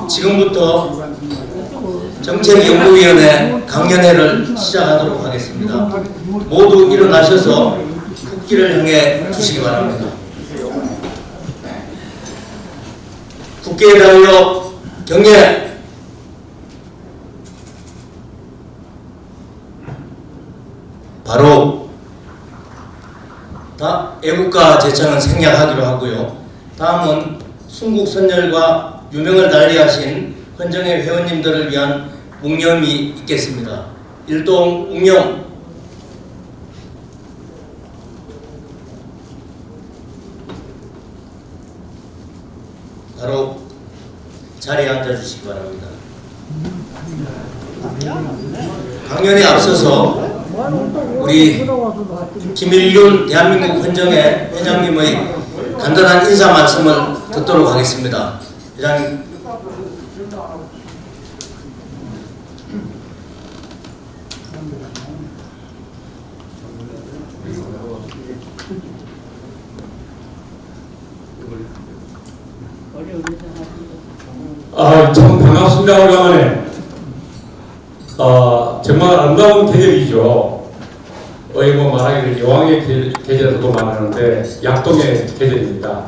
지금부터 정책연구위원회 강연회를 시작하도록 하겠습니다. 모두 일어나셔서 국기를 향해 주시기 바랍니다. 국기에 달려 경례. 바로 애국가 제창은 생략하기로 하고요. 다음은 순국선열과 유명을 달리하신 헌정회 회원님들을 위한 묵념이 있겠습니다. 일동 묵념. 바로 자리에 앉아주시기 바랍니다. 강연에 앞서서 우리 김일륜 대한민국 헌정회 회장님의 간단한 인사 말씀을 듣도록 하겠습니다. 회장님. 참 반갑습니다. 오래간만에. 정말 아름다운 계절이죠. 뭐 말하기를 여왕의 계절도 말하는데 약동의 계절입니다.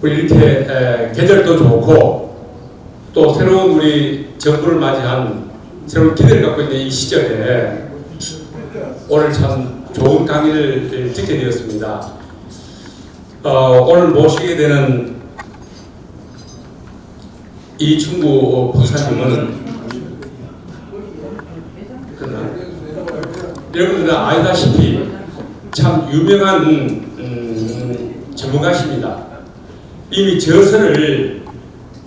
우리 이렇게 계절도 좋고 또 새로운 우리 정부를 맞이한 새로운 기대를 갖고 있는 이 시절에 오늘 참 좋은 강의를 듣게 되었습니다. 오늘 모시게 되는 이충구 박사님은 여러분들 아시다시피 참 유명한 전문가십니다. 이미 저서를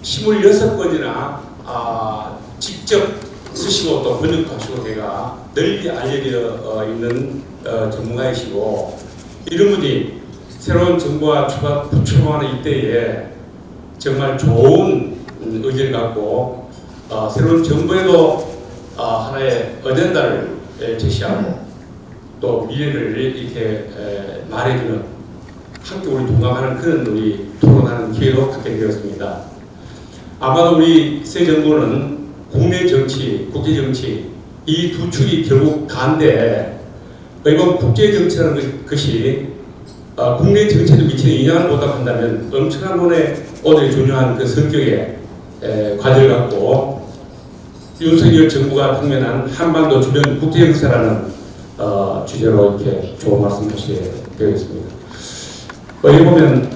26권이나 직접 쓰시고 또 번역하시고 제가 널리 알려져 있는 전문가이시고 이런 분이 새로운 정부와 출범하는 이때에 정말 좋은 의지를 갖고 새로운 정부에도 하나의 어젠다를 제시하고 또 미래를 이렇게 말해주는 함께 우리 동감하는 그런 우리 토론하는 기회도 갖게 되었습니다. 아마도 우리 새 정부는 국내 정치, 국제 정치 이 두 축이 결국 다인데 이번 국제 정치라는 것이 국내 정치에 미치는 영향을 보답한다면 엄청난 돈의 오늘의 중요한 그 성격의 과제를 갖고 윤석열 정부가 당면한 한반도 주변 국제 역사라는 주제로 이렇게 좋은 말씀 하시게 되었습니다. 여기 보면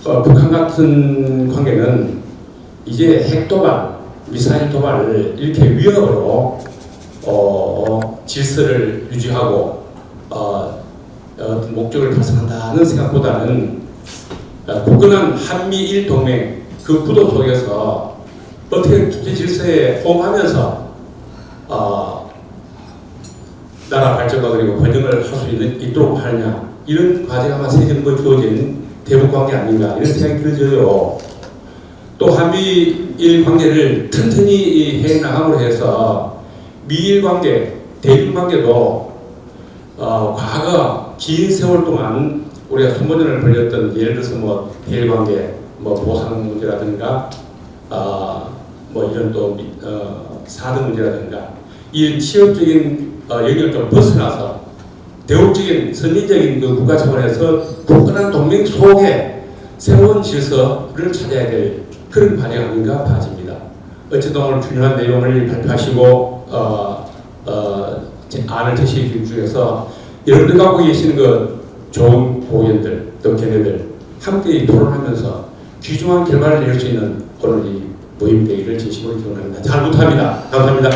북한 같은 관계는 이제 핵 도발, 미사일 도발을 이렇게 위협으로 질서를 유지하고 어떤 목적을 달성한다는 생각보다는 굳건한 한미일 동맹 그 구도 속에서 어떻게 국제 질서에 호응하면서 나라 발전과 그리고 번영을 할 수 있도록 하느냐 이런 과제가 아마 새 정부에 주어진 대북 관계 아닌가 이런 생각이 들어져요. 또 한미일 관계를 튼튼히 해 나감으로 해서 미일 관계, 대일 관계도 과거 긴 세월 동안 우리가 손모전을 벌였던 예를 들어서 뭐 대일 관계, 뭐 보상 문제라든가 뭐 이런 또 사드 문제라든가 이 취업적인 영역을 좀 벗어나서 대국적인 선진적인 그 국가 차원에서 굳건한 동맹 속에 새로운 질서를 찾아야 될 그런 과제가 아닌가 봐집니다. 어쨌든 오늘 중요한 내용을 발표하시고 안을 제시해 중에서 여러분들 갖고 계시는 그 좋은 고견들 또 견해들 함께 토론하면서 귀중한 결과를 낼 수 있는 오늘 이 모임 대회를 진심으로 기원합니다. 잘 부탁합니다. 감사합니다.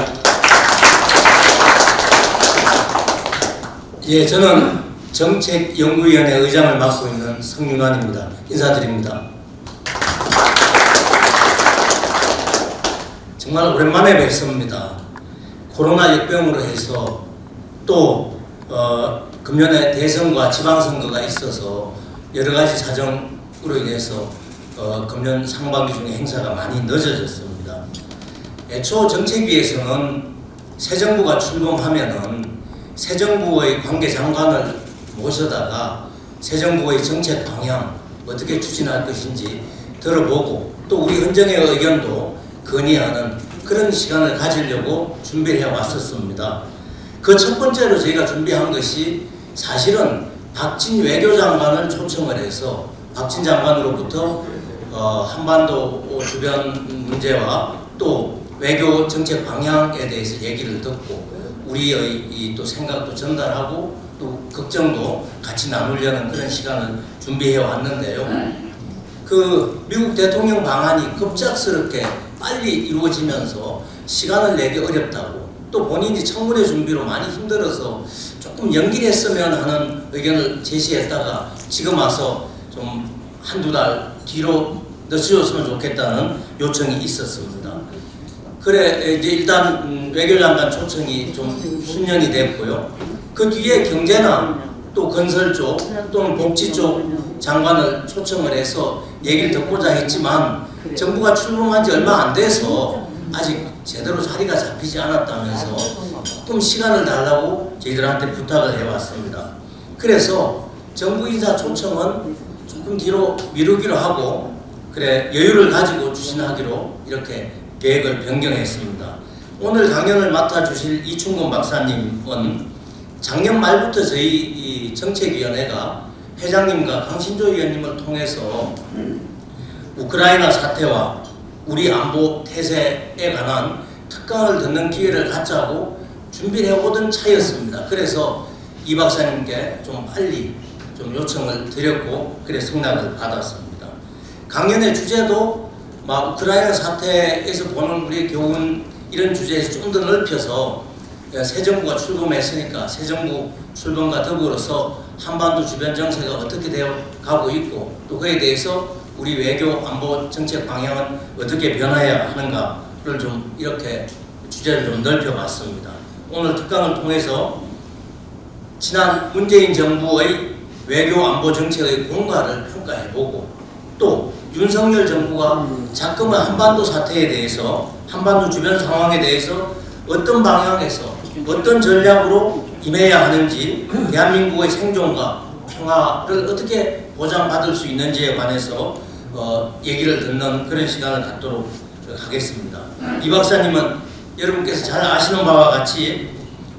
예, 저는 정책연구위원회 의장을 맡고 있는 성윤환입니다. 인사드립니다. 정말 오랜만에 뵙습니다. 코로나 역병으로 해서 또 금년에 대선과 지방선거가 있어서 여러 가지 사정으로 인해서 금년 상반기 중에 행사가 많이 늦어졌습니다. 애초 정책위에서는 새 정부가 출범하면은 새 정부의 관계장관을 모셔다가 새 정부의 정책 방향 어떻게 추진할 것인지 들어보고 또 우리 헌정의 의견도 건의하는 그런 시간을 가지려고 준비를 해왔었습니다. 그 첫 번째로 저희가 준비한 것이 사실은 박진 외교장관을 초청을 해서 박진 장관으로부터 한반도 주변 문제와 또 외교 정책 방향에 대해서 얘기를 듣고 우리의 이 또 생각도 전달하고 또 걱정도 같이 나누려는 그런 시간을 준비해 왔는데요. 그 미국 대통령 방한이 급작스럽게 빨리 이루어지면서 시간을 내기 어렵다고 또 본인이 청문회 준비로 많이 힘들어서 조금 연기했으면 하는 의견을 제시했다가 지금 와서 좀 한두 달 뒤로 늦춰줬으면 좋겠다는 요청이 있었습니다. 그래 이제 일단 외교장관 초청이 좀 수년이 됐고요. 그 뒤에 경제나 또 건설 쪽 또는 복지 쪽 장관을 초청을 해서 얘기를 듣고자 했지만 정부가 출범한 지 얼마 안 돼서 아직 제대로 자리가 잡히지 않았다면서 조금 시간을 달라고 저희들한테 부탁을 해왔습니다. 그래서 정부 인사 초청은 조금 뒤로 미루기로 하고 그래 여유를 가지고 추진하기로 이렇게 계획을 변경했습니다. 오늘 강연을 맡아주실 이충곤 박사님은 작년 말부터 저희 이 정책위원회가 회장님과 강신조 위원님을 통해서 우크라이나 사태와 우리 안보 태세에 관한 특강을 듣는 기회를 갖자고 준비를 해오던 차였습니다. 그래서 이 박사님께 좀 빨리 좀 요청을 드렸고 그래 승낙을 받았습니다. 강연의 주제도 막 우크라이나 사태에서 보는 우리의 교훈 이런 주제에서 좀 더 넓혀서 새 정부가 출범했으니까 새 정부 출범과 더불어서 한반도 주변 정세가 어떻게 되어 가고 있고 또 그에 대해서 우리 외교 안보 정책 방향은 어떻게 변화해야 하는가를 좀 이렇게 주제를 좀 넓혀봤습니다. 오늘 특강을 통해서 지난 문재인 정부의 외교 안보 정책의 공과를 평가해보고 또 윤석열 정부가 자꾸만 한반도 사태에 대해서 한반도 주변 상황에 대해서 어떤 방향에서 어떤 전략으로 임해야 하는지 대한민국의 생존과 평화를 어떻게 보장받을 수 있는지에 관해서 얘기를 듣는 그런 시간을 갖도록 하겠습니다. 이 박사님은 여러분께서 잘 아시는 바와 같이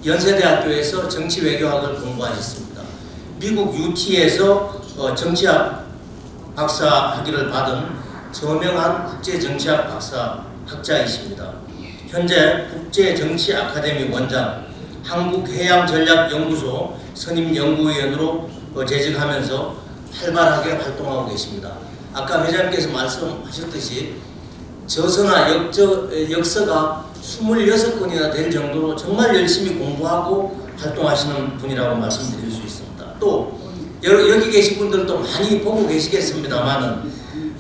연세대학교에서 정치외교학을 공부하셨습니다. 미국 UT에서 정치학 박사 학위를 받은 저명한 국제정치학 박사 학자이십니다. 현재 국제정치아카데미 원장, 한국해양전략연구소 선임연구위원으로 재직하면서 활발하게 활동하고 계십니다. 아까 회장님께서 말씀하셨듯이 저서나 역서가 26권이나 될 정도로 정말 열심히 공부하고 활동하시는 분이라고 말씀드릴 수 있습니다. 또 여기 계신 분들도 많이 보고 계시겠습니다만은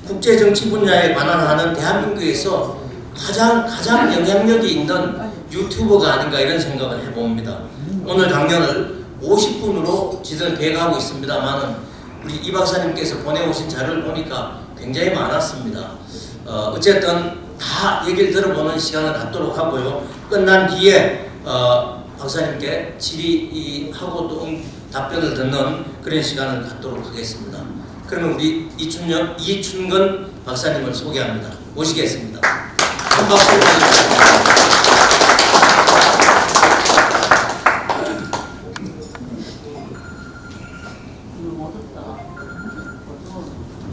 국제정치 분야에 관한하는 대한민국에서 가장 영향력이 있는 유튜버가 아닌가 이런 생각을 해봅니다. 오늘 강연을 50분으로 지들 계획하고 있습니다만은 우리 이 박사님께서 보내오신 자료를 보니까 굉장히 많았습니다. 어쨌든 다 얘기를 들어보는 시간을 갖도록 하고요. 끝난 뒤에 박사님께 질의하고 또 답변을 듣는 그런 시간을 갖도록 하겠습니다. 그러면 우리 이춘건 박사님을 소개합니다. 모시겠습니다. 한 박수 부탁드립니다.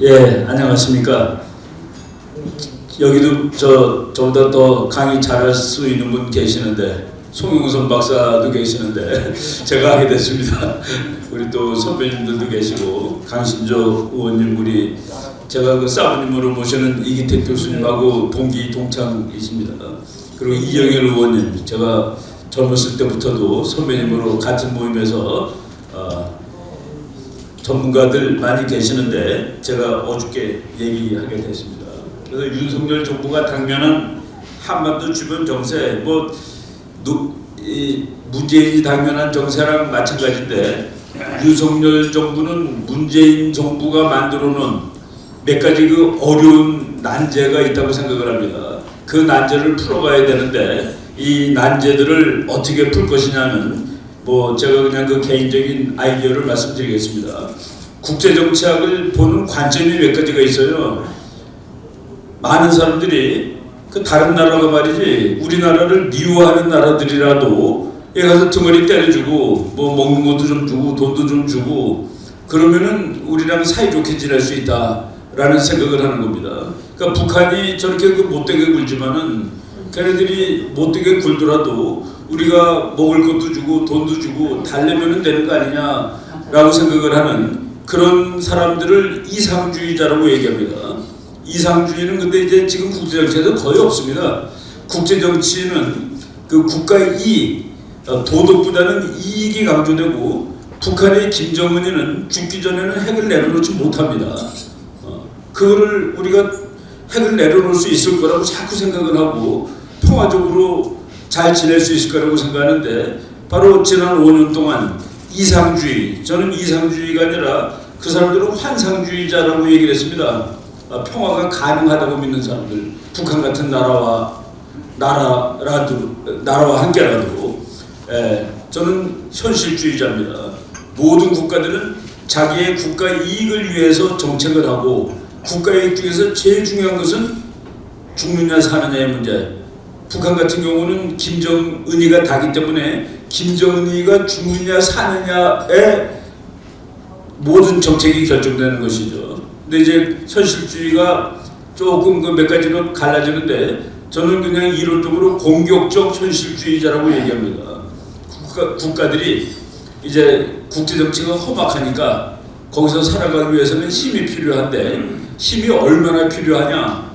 예, 안녕하십니까. 여기도 저보다 더 강의 잘할 수 있는 분 계시는데 송영선 박사도 계시는데 제가 하게 됐습니다. 우리 또 선배님들도 계시고 강신조 의원님, 우리 제가 그 사부님으로 모시는 이기택 교수님하고 동기 동창이십니다. 그리고 이영일 의원님, 제가 젊었을 때부터도 선배님으로 같은 모임에서 전문가들 많이 계시는데 제가 어저께 얘기하게 됐습니다. 그래서 윤석열 정부가 당면한 한반도 주변 정세, 문재인이 당면한 정세랑 마찬가지인데 윤석열 정부는 문재인 정부가 만들어놓은 몇 가지 그 어려운 난제가 있다고 생각을 합니다. 그 난제를 풀어가야 되는데 이 난제들을 어떻게 풀 것이냐는 제가 그냥 그 개인적인 아이디어를 말씀드리겠습니다. 국제정치학을 보는 관점이 몇 가지가 있어요. 많은 사람들이 그 다른 나라가 말이지 우리나라를 미워하는 나라들이라도 에 가서 등어리 때려주고 뭐 먹는 것도 좀 주고 돈도 좀 주고 그러면은 우리랑 사이좋게 지낼 수 있다라는 생각을 하는 겁니다. 그러니까 북한이 저렇게 그 못되게 굴지만은 걔네들이 못되게 굴더라도 우리가 먹을 것도 주고 돈도 주고 달래면은 되는 거 아니냐라고 생각을 하는 그런 사람들을 이상주의자라고 얘기합니다. 이상주의는 근데 이제 지금 국제정치에도 거의 없습니다. 국제정치는 그 국가의 이익, 도덕보다는 이익이 강조되고 북한의 김정은이는 죽기 전에는 핵을 내려놓지 못합니다. 그거를 우리가 핵을 내려놓을 수 있을 거라고 자꾸 생각을 하고 평화적으로 잘 지낼 수 있을 거라고 생각하는데 바로 지난 5년 동안 이상주의, 저는 이상주의가 아니라 그 사람들은 환상주의자라고 얘기를 했습니다. 평화가 가능하다고 믿는 사람들, 북한 같은 나라와 함께라도 저는 현실주의자입니다. 모든 국가들은 자기의 국가 이익을 위해서 정책을 하고 국가 이익 중에서 제일 중요한 것은 죽느냐 사느냐의 문제. 북한 같은 경우는 김정은이가 다기 때문에 김정은이가 죽느냐 사느냐의 모든 정책이 결정되는 것이죠. 근데 이제 현실주의가 조금 그 몇 가지로 갈라지는데 저는 그냥 이론적으로 공격적 현실주의자라고 얘기합니다. 국가들이 이제 국제정치가 험악하니까 거기서 살아가기 위해서는 힘이 필요한데 힘이 얼마나 필요하냐?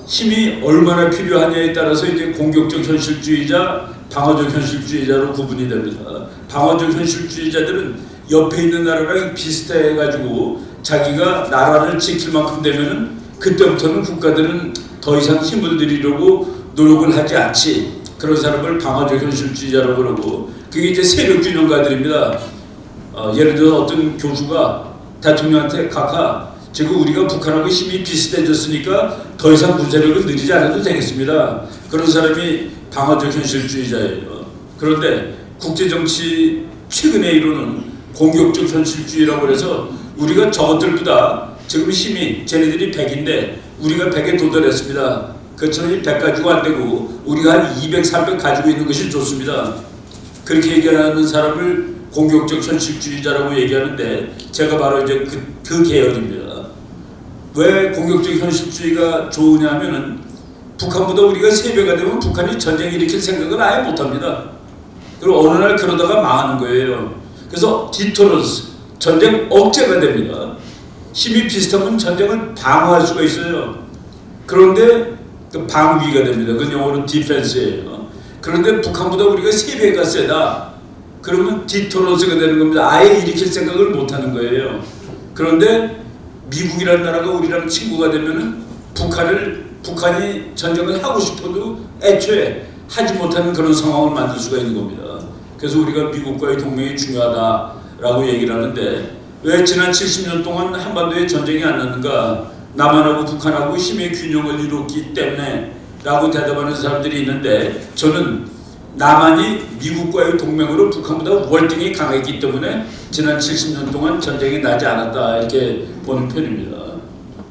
힘이 얼마나 필요하냐에 따라서 이제 공격적 현실주의자, 방어적 현실주의자로 구분이 됩니다. 방어적 현실주의자들은 옆에 있는 나라랑 비슷해가지고 자기가 나라를 지킬 만큼 되면은 그때부터는 국가들은 더 이상 힘을 들이려고 노력을 하지 않지. 그런 사람을 방어적 현실주의자라고 그러고 그게 이제 세력균형가들입니다. 예를 들어 어떤 교수가 대통령한테 각하 지금 우리가 북한하고 힘이 비슷해졌으니까 더 이상 군사력을 늘리지 않아도 되겠습니다. 그런 사람이 방어적 현실주의자예요. 그런데 국제정치 최근의 이론은 공격적 현실주의라고 해서 우리가 저것들보다 지금 힘이 쟤네들이 100인데 우리가 100에 도달했습니다. 그처럼 100 가지고 안 되고 우리가 한 200, 300 가지고 있는 것이 좋습니다. 그렇게 얘기하는 사람을 공격적 현실주의자라고 얘기하는데 제가 바로 이제 그 계열입니다. 왜 공격적 현실주의가 좋으냐면은 북한보다 우리가 3배가 되면 북한이 전쟁 일으킬 생각을 아예 못합니다. 그리고 어느 날 그러다가 망하는 거예요. 그래서 디터런스, 전쟁 억제가 됩니다. 힘이 비슷하면 전쟁을 방어할 수가 있어요. 그런데 그 방위가 됩니다. 그 영어로 디펜스예요. 그런데 북한보다 우리가 3배가 세다. 그러면 디터런스가 되는 겁니다. 아예 일으킬 생각을 못하는 거예요. 그런데 미국이라는 나라가 우리랑 친구가 되면은 북한이 전쟁을 하고 싶어도 애초에 하지 못하는 그런 상황을 만들 수가 있는 겁니다. 그래서 우리가 미국과의 동맹이 중요하다라고 얘기를 하는데 왜 지난 70년 동안 한반도에 전쟁이 안 났는가? 남한하고 북한하고 힘의 균형을 이뤘기 때문에 라고 대답하는 사람들이 있는데 저는 남한이 미국과의 동맹으로 북한보다 월등히 강했기 때문에 지난 70년 동안 전쟁이 나지 않았다 이렇게 보는 편입니다.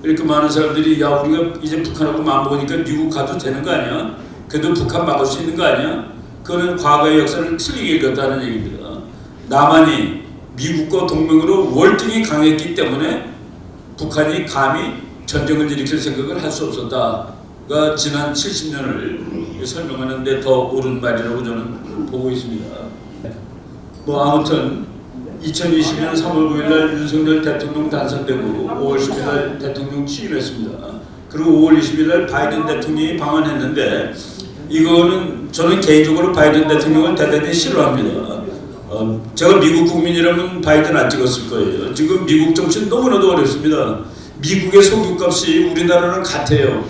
이렇게 많은 사람들이 야 우리가 이제 북한하고 맞먹으니까 미국 가도 되는 거 아니야? 그래도 북한 막을 수 있는 거 아니야? 그거는 과거의 역사를 틀리게 읽었다는 얘기입니다. 남한이 미국과 동맹으로 월등히 강했기 때문에 북한이 감히 전쟁을 일으킬 생각을 할 수 없었다가 지난 70년을 설명하는데 더 옳은 말이라고 저는 보고 있습니다. 뭐 아무튼 2020년 3월 9일 날 윤석열 대통령 당선되고 5월 10일 날 대통령 취임했습니다. 그리고 5월 20일 날 바이든 대통령이 방한했는데 이거는 저는 개인적으로 바이든 대통령을 대단히 싫어합니다. 제가 미국 국민이라면 바이든 안 찍었을 거예요. 지금 미국 정치는 너무나도 어렵습니다. 미국의 석유값이 우리나라랑 같아요.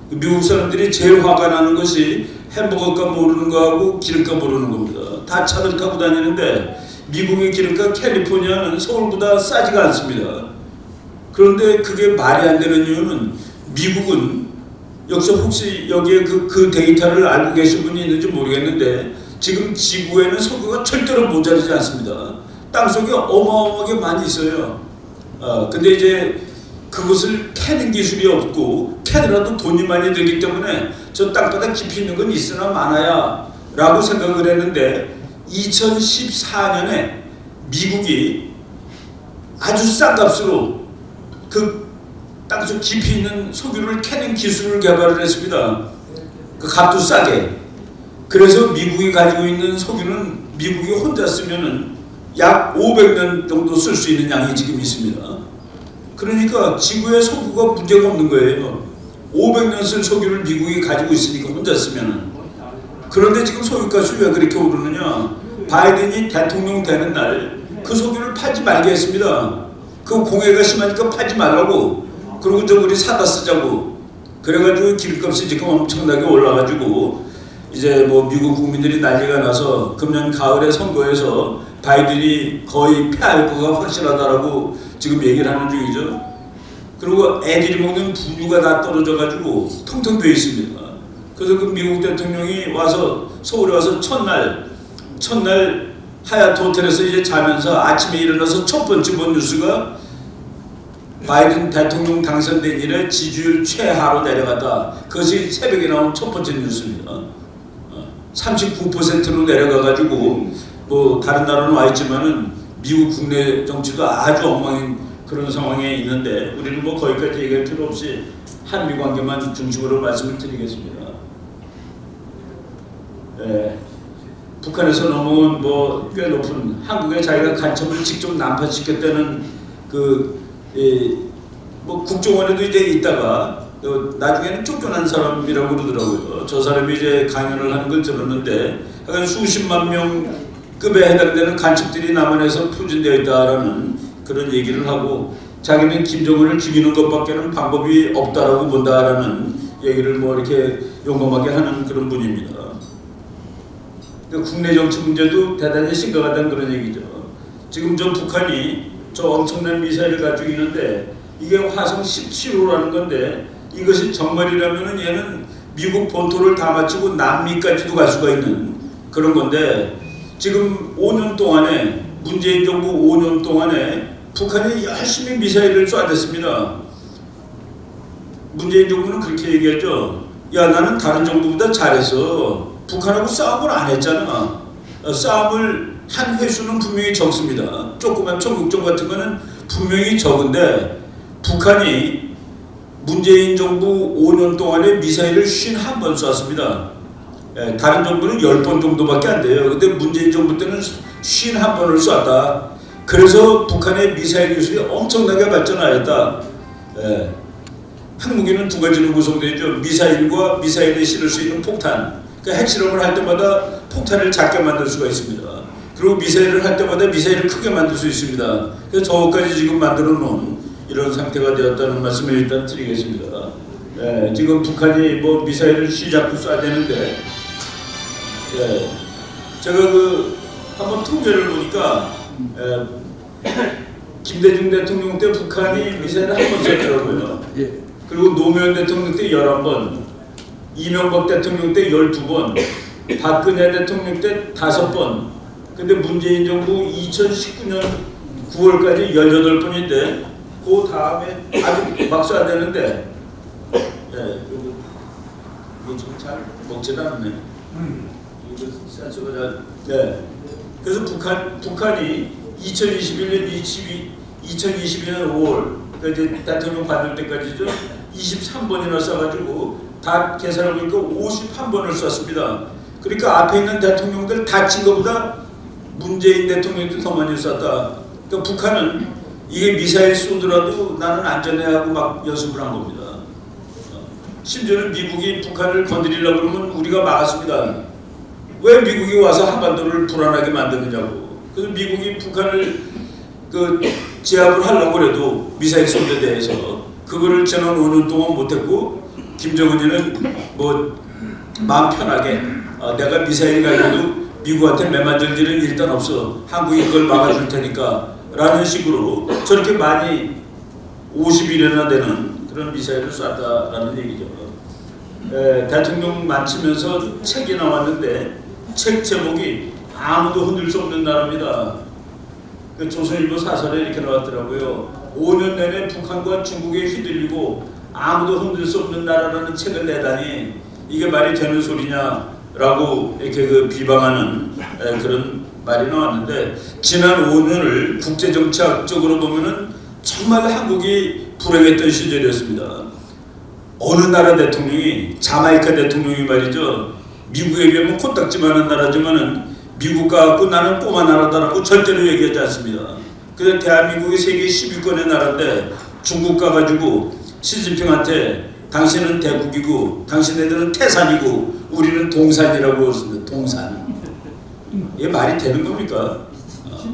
미국 사람들이 제일 화가 나는 것이 햄버거 값 오르는 거하고 기름값 오르는 겁니다. 다 차들 타고 다니는데 미국의 기름값 캘리포니아는 서울보다 싸지가 않습니다. 그런데 그게 말이 안 되는 이유는 미국은 역시 혹시 여기에 그 데이터를 알고 계신 분이 있는지 모르겠는데 지금 지구에는 석유가 절대로 모자르지 않습니다. 땅속에 어마어마하게 많이 있어요. 근데 이제 그것을 캐는 기술이 없고 캐더라도 돈이 많이 들기 때문에 저 땅바닥 깊이 있는 건 있으나 마나야 라고 생각을 했는데 2014년에 미국이 아주 싼 값으로 그 땅속 깊이 있는 석유를 캐는 기술을 개발을 했습니다. 그 값도 싸게. 그래서 미국이 가지고 있는 석유는 미국이 혼자 쓰면은 약 500년 정도 쓸 수 있는 양이 지금 있습니다. 그러니까 지구의 석유가 문제가 없는 거예요. 500년 쓸 석유를 미국이 가지고 있으니까 혼자 쓰면은. 그런데 지금 석유값이 왜 그렇게 오르느냐? 바이든이 대통령 되는 날 그 석유를 팔지 말게 했습니다. 그 공해가 심하니까 팔지 말라고. 그리고 저 우리 사다 쓰자고. 그래가지고 기름값이 지금 엄청나게 올라가지고 이제 뭐 미국 국민들이 난리가 나서 금년 가을에 선거에서 바이든이 거의 패할 거가 확실하다라고 지금 얘기를 하는 중이죠. 그리고 애들이 먹는 분유가 다 떨어져가지고 텅텅 비어 있습니다. 그래서 그 미국 대통령이 와서 서울에 와서 첫날 하얏트 호텔에서 이제 자면서 아침에 일어나서 첫 번째 본 뉴스가 바이든 대통령 당선된 이래 지지율 최하로 내려갔다. 그것이 새벽에 나온 첫 번째 뉴스입니다. 39%로 내려가가지고 뭐 다른 나라는 와 있지만은 미국 국내 정치도 아주 엉망인 그런 상황에 있는데 우리는 뭐 거기까지 얘기할 필요 없이 한미 관계만 중심으로 말씀을 드리겠습니다. 북한에서 넘어온 뭐 꽤 높은 한국에 자기가 간첩을 직접 난파시켰다는 뭐 국정원에도 이제 있다가 나중에는 쫓겨난 사람이라고 그러더라고요. 저 사람이 이제 강연을 하는 걸 들었는데 약간 수십만 명급에 해당되는 간첩들이 남한에서 포진되어 있다라는 그런 얘기를 하고 자기는 김정은을 죽이는 것밖에는 방법이 없다라고 본다라는 얘기를 뭐 이렇게 용감하게 하는 그런 분입니다. 국내 정치 문제도 대단히 심각하다는 그런 얘기죠. 지금 저 북한이 저 엄청난 미사일을 가지고 있는데 이게 화성 17호라는 건데 이것이 정말이라면은 얘는 미국 본토를 다 마치고 남미까지도 갈 수가 있는 그런 건데 지금 5년 동안에 문재인 정부 5년 동안에 북한이 열심히 미사일을 쏴댔습니다. 문재인 정부는 그렇게 얘기했죠. 야 나는 다른 정부보다 잘했어. 북한하고 싸움을 안 했잖아. 싸움을 한 횟수는 분명히 적습니다. 조그만 청국전 같은 거는 분명히 적은데 북한이 문재인 정부 5년 동안에 미사일을 51번 쐈습니다. 다른 정부는 10번 정도밖에 안 돼요. 근데 문재인 정부 때는 51번을 쐈다. 그래서 북한의 미사일 기술이 엄청나게 발전하였다. 핵무기는 두 가지로 구성되죠. 미사일과 미사일에 실을 수 있는 폭탄. 그러니까 핵실험을 할 때마다 폭탄을 작게 만들 수가 있습니다. 그리고 미사일을 할 때마다 미사일을 크게 만들 수 있습니다. 그래서 저것까지 지금 만들어 놓은 이런 상태가 되었다는 말씀을 일단 드리겠습니다. 지금 북한이 뭐 미사일을 시작도 쏴야 되는데 제가 한번 통계를 보니까 김대중 대통령 때 북한이 미사일을 한 번 쐈더라고요. 그리고 노무현 대통령 때 11번, 이명박 대통령 때 12번, 박근혜 대통령 때 5번. 근데 문재인 정부 2019년 9월까지 18번인데 그 다음에 아직 막 쏴야 되는데 이게 지금 잘 먹질 않네. 이거 센서가 잘. 그래서 북한이 2022년 5월 이제 대통령 받을 때까지죠. 23번이나 쏴가지고 다 계산을 보니까 51번을 쐈습니다. 그러니까 앞에 있는 대통령들 다친 것보다 문재인 대통령도 더 많이 쐈다. 그러니까 북한은 이게 미사일 쏘더라도 나는 안전해 하고 막 연습을 한 겁니다. 심지어는 미국이 북한을 건드리려고 그러면 우리가 막았습니다. 왜 미국이 와서 한반도를 불안하게 만드느냐고. 그래서 미국이 북한을 제압을 하려고 해도 미사일 쏜데 대해서 그거를 지난 5년 동안 못했고 김정은이는 뭐 마음 편하게 내가 미사일 가지고도 미국한테 매만질 일은 일단 없어. 한국이 그걸 막아줄 테니까 라는 식으로 저렇게 많이 50일이나 되는 그런 미사일을 쐈다라는 얘기죠. 대통령 만치면서 책이 나왔는데 책 제목이 아무도 흔들 수 없는 나라입니다. 조선일보 사설에 이렇게 나왔더라고요. 5년 내내 북한과 중국에 휘둘리고 아무도 흔들 수 없는 나라라는 책을 내다니 이게 말이 되는 소리냐라고 이렇게 그 비방하는 그런 말이 나왔는데, 지난 5년을 국제정치학적으로 보면은 정말 한국이 불행했던 시절이었습니다. 어느 나라 대통령이, 자마이카 대통령이 말이죠, 미국에 비하면 코딱지만한 나라지만은 미국 갖고 나는 꼬마 나라다라고 절대로 얘기하지 않습니다. 그래서 대한민국이 세계 10위권의 나라인데 중국 가가지고 시진핑한테 당신은 대국이고 당신네들은 태산이고 우리는 동산이라고 했습니다. 동산. 이게 말이 되는 겁니까?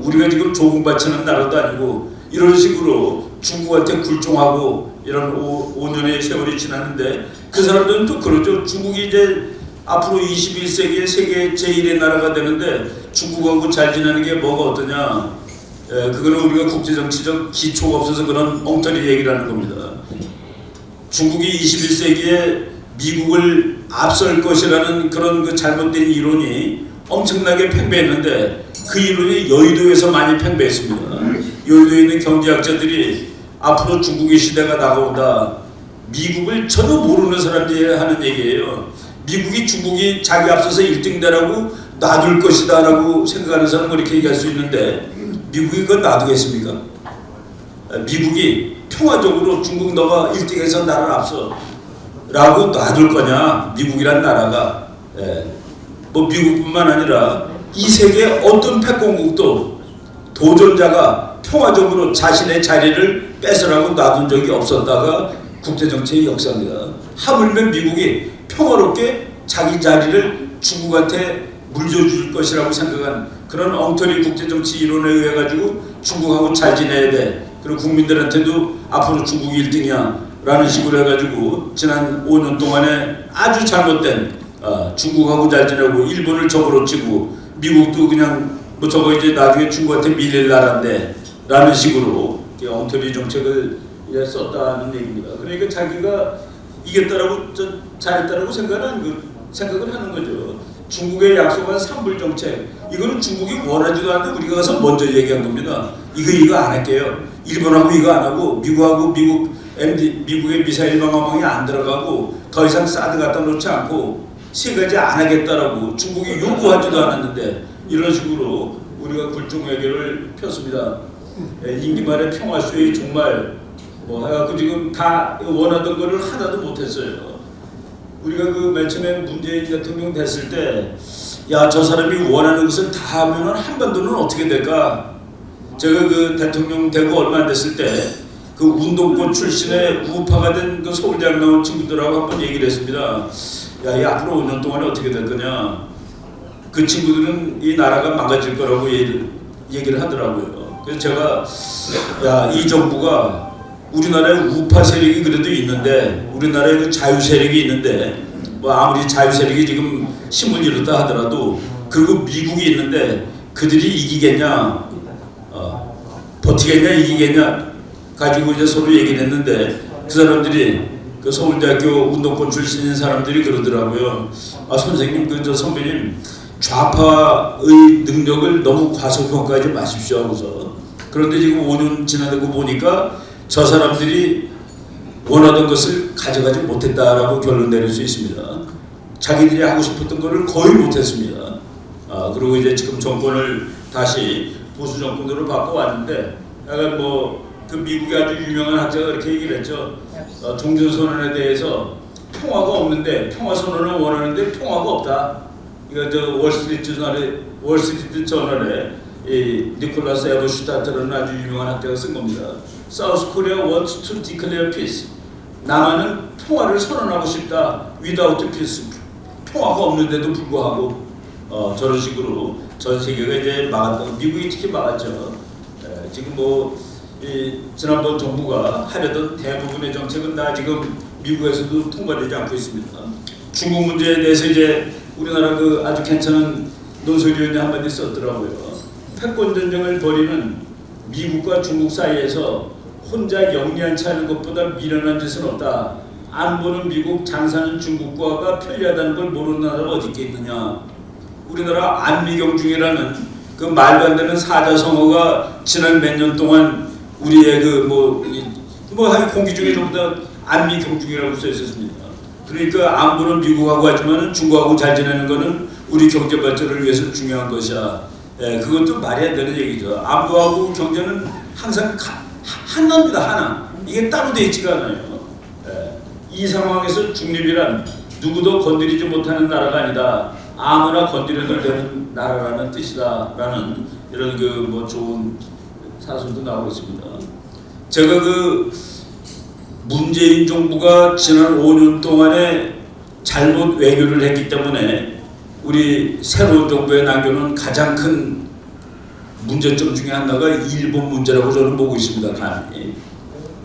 우리가 지금 조공바치는 나라도 아니고 이런 식으로 중국한테 굴종하고 이런 5년의 세월이 지났는데, 그 사람들은 또 그러죠. 중국이 이제 앞으로 21세기의 세계 제1의 나라가 되는데 중국하고 잘 지내는 게 뭐가 어떠냐. 그거는 우리가 국제정치적 기초가 없어서 그런 엉터리 얘기를 하는 겁니다. 중국이 21세기에 미국을 앞설 것이라는 그런 그 잘못된 이론이 엄청나게 팽배했는데, 그 이론이 여의도에서 많이 팽배했습니다. 여의도에 있는 경제학자들이 앞으로 중국의 시대가 다가온다, 미국을 전혀 모르는 사람들이 하는 얘기예요. 미국이 중국이 자기 앞서서 1등대라고 놔둘 것이다 라고 생각하는 사람은 그렇게 얘기할 수 있는데, 미국이 그걸 놔두겠습니까? 미국이 평화적으로 중국 너가 1등에서 나를 앞서 라고 놔둘 거냐, 미국이란 나라가. 뭐 미국뿐만 아니라 이 세계 어떤 패권국도 도전자가 평화적으로 자신의 자리를 뺏으라고 놔둔 적이 없었다가 국제정치의 역사입니다. 하물며 미국이 평화롭게 자기 자리를 중국한테 물려줄 것이라고 생각한 그런 엉터리 국제정치 이론에 의해 가지고 중국하고 잘 지내야 돼, 그리고 국민들한테도 앞으로 중국이 1등이야 라는 식으로 해가지고 지난 5년 동안에 아주 잘못된, 중국하고 잘 지내고 일본을 적으로 치고 미국도 그냥 뭐 저거 이제 나중에 중국한테 밀릴 나라인데 라는 식으로 엉터리 정책을 썼다는 얘기입니다. 그러니까 자기가 이겼다라고, 잘했다라고 생각을 하는 거죠. 중국의 약속한 산불 정책, 이거는 중국이 원하지도 않는데 우리가 가서 먼저 얘기한 겁니다. 이거 안 할게요. 일본하고 이거 안 하고 미국하고 미국의 미사일 방어망이 안 들어가고 더 이상 사드 갖다 놓지 않고 세 가지 안 하겠다라고 중국이 요구하지도 않았는데, 이런 식으로 우리가 굴종 외교를 폈습니다. 임기 말에 평화 수의 정말 뭐 해갖고 지금 다 원하던 거를 하나도 못했어요. 우리가 그 맨 처음에 문재인 대통령 됐을 때, 야, 저 사람이 원하는 것을 다 하면은 한반도는 어떻게 될까? 제가 그 대통령 되고 얼마 안 됐을 때 그 운동권 출신의 우파가 된 그 서울대학 나온 친구들하고 한번 얘기를 했습니다. 야, 이 앞으로 5년 동안에 어떻게 될 거냐? 그 친구들은 이 나라가 망가질 거라고 얘기를 하더라고요. 그래서 제가, 야, 이 정부가 우리나라에 우파 세력이 그래도 있는데, 우리나라에 그 자유 세력이 있는데, 뭐 아무리 자유 세력이 지금 힘을 잃었다 하더라도, 그리고 미국이 있는데 그들이 이기겠냐, 버티겠냐, 이기겠냐 가지고 이제 서로 얘기를 했는데, 그 사람들이 그 서울대학교 운동권 출신인 사람들이 그러더라고요. 아, 선생님, 저 선배님 좌파의 능력을 너무 과소평가하지 마십시오 하고서. 그런데 지금 5년 지나고 보니까 저 사람들이 원하던 것을 가져가지 못했다라고 결론 내릴 수 있습니다. 자기들이 하고 싶었던 것을 거의 못했습니다. 그리고 이제 지금 정권을 다시 보수 정권으로 바꿔왔는데, 약간 뭐 그 미국의 아주 유명한 학자가 이렇게 얘기를 했죠. 종전선언에 대해서 평화가 없는데, 평화선언을 원하는데 평화가 없다. 이거 저 월스트리트 저널에 이 니콜라스 에버슈타트라는 아주 유명한 학자가 쓴 겁니다. South Korea wants to declare peace. 남한은 평화를 선언하고 싶다. Without peace. 평화가 없는데도 불구하고 저런 식으로 전 세계가 이제 막았다. 미국이 특히 막았죠. 지금 뭐 지난번 정부가 하려던 대부분의 정책은 다 지금 미국에서도 통과되지 않고 있습니다. 중국 문제에 대해서 이제 우리나라 그 아주 괜찮은 논설위원이 한마디 썼더라고요. 패권 전쟁을 벌이는 미국과 중국 사이에서 혼자 영리한치 않은 것보다 미련한 짓은 없다. 안보는 미국, 장사는 중국과가 편리하다는 걸 모르는 나라가 어디 있겠느냐. 우리나라 안미경중이라는 그 말도 안 되는 사자성어가 지난 몇 년 동안 우리의 한 공기 중에 전부 다 안미 경중이라고 써 있었습니다. 그러니까 안보는 미국하고 하지만 중국하고 잘 지내는 거는 우리 경제 발전을 위해서 중요한 것이야. 예, 그것도 말이 안 되는 얘기죠. 안보하고 경제는 항상 하나입니다. 하나. 이게 따로 돼 있지가 않아요. 예, 이 상황에서 중립이란 누구도 건드리지 못하는 나라가 아니다. 아무나 건드려도 되는 나라라는 뜻이다라는 이런 좋은 사설도 나오고 있습니다. 제가 문재인 정부가 지난 5년 동안에 잘못 외교를 했기 때문에 우리 새로운 정부에 남겨놓은 가장 큰 문제점 중에 하나가 일본 문제라고 저는 보고 있습니다. 감히.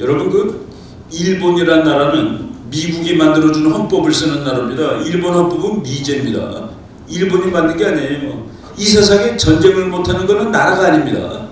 여러분 일본이란 나라는 미국이 만들어준 헌법을 쓰는 나라입니다. 일본 헌법은 미제입니다. 일본이 만든 게 아니에요. 이 세상에 전쟁을 못하는 것은 나라가 아닙니다.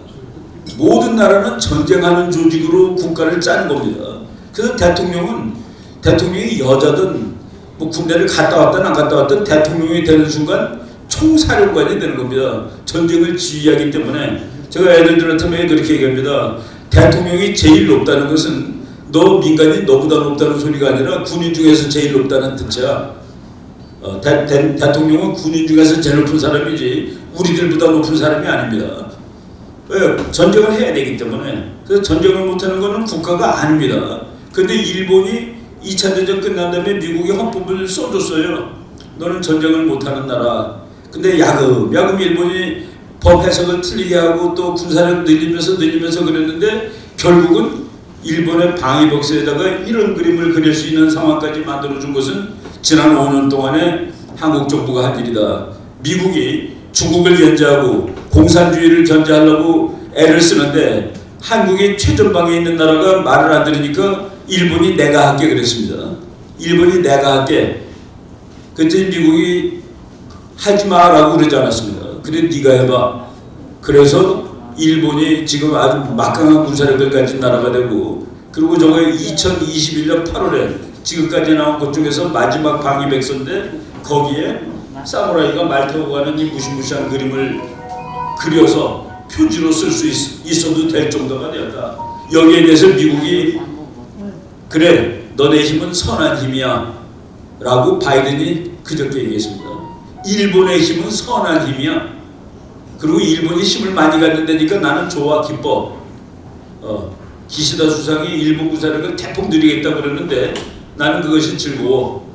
모든 나라는 전쟁하는 조직으로 국가를 짜는 겁니다. 그래서 대통령이 여자든 군대를 갔다 왔든 안 갔다 왔든 대통령이 되는 순간 총사령관이 되는 겁니다. 전쟁을 지휘하기 때문에 제가 애들한테 매일 그렇게 얘기합니다. 대통령이 제일 높다는 것은 너 민간이 너보다 높다는 소리가 아니라 군인 중에서 제일 높다는 뜻이야. 대통령은 군인 중에서 제일 높은 사람이지 우리들보다 높은 사람이 아닙니다. 왜? 전쟁을 해야 되기 때문에. 그래서 전쟁을 못하는 것은 국가가 아닙니다. 근데 일본이 2차 대전 끝난 다음에 미국의 헌법을 써줬어요. 너는 전쟁을 못하는 나라. 근데 야금 일본이 법 해석을 틀리게 하고 또 군사력 늘리면서 그랬는데 결국은 일본의 방위복서에다가 이런 그림을 그릴 수 있는 상황까지 만들어준 것은 지난 5년 동안에 한국 정부가 한 일이다. 미국이 중국을 견제하고 공산주의를 견제하려고 애를 쓰는데 한국이 최전방에 있는 나라가 말을 안 들으니까 일본이 내가 할게 그랬습니다. 일본이 내가 할게. 그때 미국이 하지 마라고 그러지 않았습니다. 그래 네가 해봐. 그래서 일본이 지금 아주 막강한 군사력을 가진 나라가 되고 그리고 저거 2021년 8월에 지금까지 나온 것 중에서 마지막 방위백서인데 거기에 사무라이가 말 타고 가는 이 무시무시한 그림을 그려서 표지로 쓸 수 있어도 될 정도가 되었다. 여기에 대해서 미국이 그래 너네 힘은 선한 힘이야 라고 바이든이 그저께 얘기했습니다. 일본의 힘은 선한 힘이야. 그리고 일본이 힘을 많이 갖는다니까 나는 좋아 기뻐. 기시다 수상이 일본 군사력을 대폭 늘리겠다고 그러는데 나는 그것이 즐거워.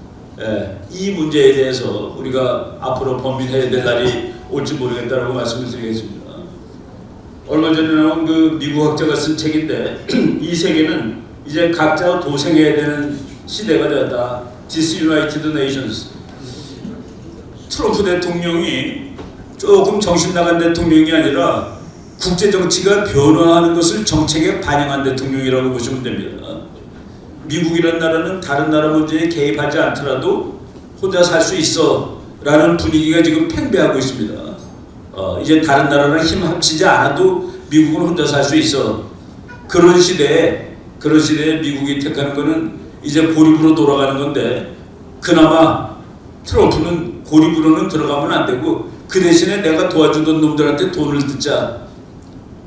이 문제에 대해서 우리가 앞으로 범인해야 될 날이 올지 모르겠다라고 말씀을 드리겠습니다. 얼마 전에 나온 미국 학자가 쓴 책인데 이 세계는 이제 각자 도생해야 되는 시대가 되었다. Disunited Nations. 트럼프 대통령이 조금 정신 나간 대통령이 아니라 국제 정치가 변화하는 것을 정책에 반영한 대통령이라고 보시면 됩니다. 미국이라는 나라는 다른 나라 문제에 개입하지 않더라도 혼자 살 수 있어 라는 분위기가 지금 팽배하고 있습니다. 이제 다른 나라랑 힘 합치지 않아도 미국은 혼자 살 수 있어. 그런 시대에 미국이 택하는 것은 이제 고립으로 돌아가는 건데 그나마 트럼프는 고립으로는 들어가면 안 되고 그 대신에 내가 도와주던 놈들한테 돈을 듣자.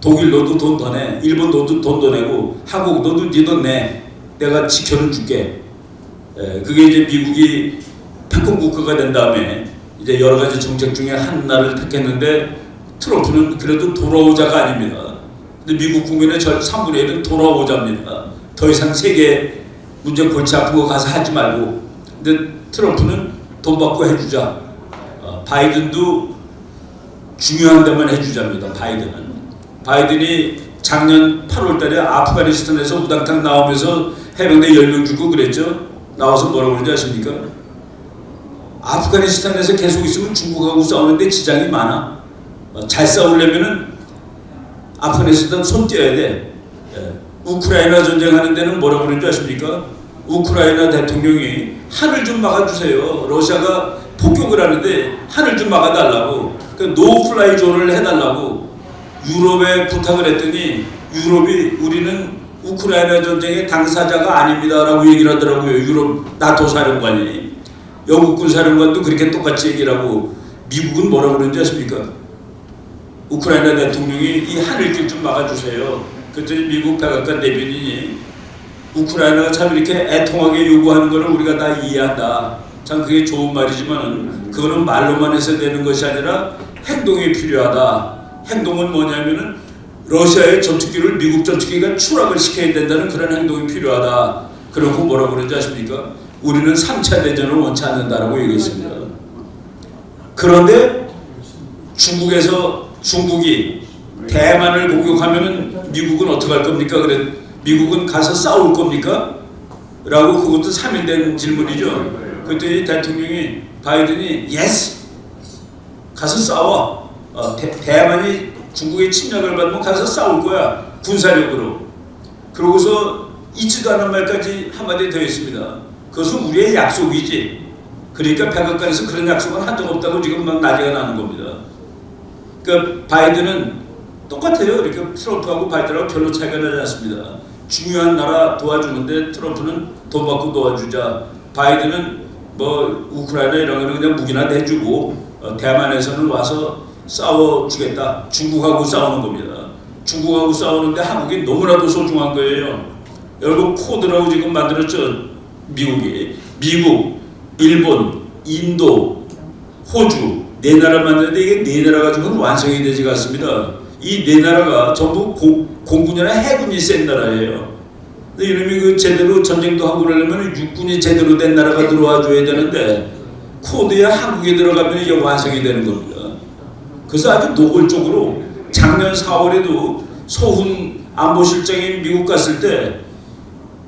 독일 너도 돈 더 내. 일본 너도 돈 더 내고 한국 너도 네 돈 내. 내가 지켜는 줄게. 그게 이제 미국이 패권 국가가 된 다음에 이제 여러 가지 정책 중에 하나를 택했는데 트럼프는 그래도 돌아오자가 아닙니다. 근데 미국 국민의 3분의 1은 돌아오자입니다. 더 이상 세계 문제 골치 아픈 거 가서 하지 말고. 근데 트럼프는 돈 받고 해주자. 바이든도 중요한 데만 해주자입니다. 바이든이 작년 8월 달에 아프가니스탄에서 우당탕 나오면서 해병대 10명 죽고 그랬죠. 나와서 뭐라고 그러는지 아십니까? 아프가니스탄에서 계속 있으면 중국하고 싸우는데 지장이 많아. 잘 싸우려면은 아프가니스탄 손 떼어야 돼. 우크라이나 전쟁하는 데는 뭐라고 그러는지 아십니까? 우크라이나 대통령이 하늘 좀 막아주세요. 러시아가 폭격을 하는데 하늘 좀 막아달라고. 그러니까 노플라이 존을 해달라고 유럽에 부탁을 했더니 유럽이 우리는 우크라이나 전쟁의 당사자가 아닙니다라고 얘기를 하더라고요. 유럽 나토 사령관이. 영국군 사령관도 그렇게 똑같이 얘기를 하고 미국은 뭐라고 그러는지 아십니까? 우크라이나 대통령이 이 하늘길 좀 막아주세요. 그랬더니 미국 백악관 대변인이 우크라이나가 참 이렇게 애통하게 요구하는 것을 우리가 다 이해한다. 참 그게 좋은 말이지만 그거는 말로만 해서 되는 것이 아니라 행동이 필요하다. 행동은 뭐냐면은 러시아의 전투기를 미국 전투기가 추락을 시켜야 된다는 그런 행동이 필요하다. 그러고 뭐라고 그러지 아십니까? 우리는 3차 대전을 원치 않는다라고 얘기했습니다. 그런데 중국이 대만을 공격하면은 미국은 어떻게 할 겁니까? 그래 미국은 가서 싸울 겁니까? 라고 그것도 3일 된 질문이죠. 그때 대통령이 바이든이 yes 가서 싸워. 대만이 중국의 침략을 받으면 가서 싸울 거야 군사력으로. 그러고서 잊지도 않은 말까지 한마디 더 했습니다. 그것은 우리의 약속이지. 그러니까 백악관에서 그런 약속은 한 적 없다고 지금 막 난리가 나는 겁니다. 그러니까 바이든은 똑같아요. 이렇게 트럼프하고 바이든하고 별로 차이가 나지 않습니다. 중요한 나라 도와주는데 트럼프는 돈 받고 도와주자. 바이든은 뭐 우크라이나 이런 거는 그냥 무기나 내주고 대만에서는 와서 싸워주겠다. 중국하고 싸우는 겁니다. 중국하고 싸우는데 한국이 너무나도 소중한 거예요. 여러분 코드라고 지금 만들었죠. 미국이. 미국, 일본, 인도, 호주 네 나라 만드는데 이게 네 나라가 지금 완성이 되지가 않습니다. 이 네 나라가 전부 공군이나 해군이 센 나라예요. 근데 이놈이 그 제대로 전쟁도 하고 그러려면 육군이 제대로 된 나라가 들어와 줘야 되는데 코드에 한국이 들어가면 이게 완성이 되는 겁니다. 그래서 아주 노골적으로 작년 4월에도 소훈 안보실장이 미국 갔을 때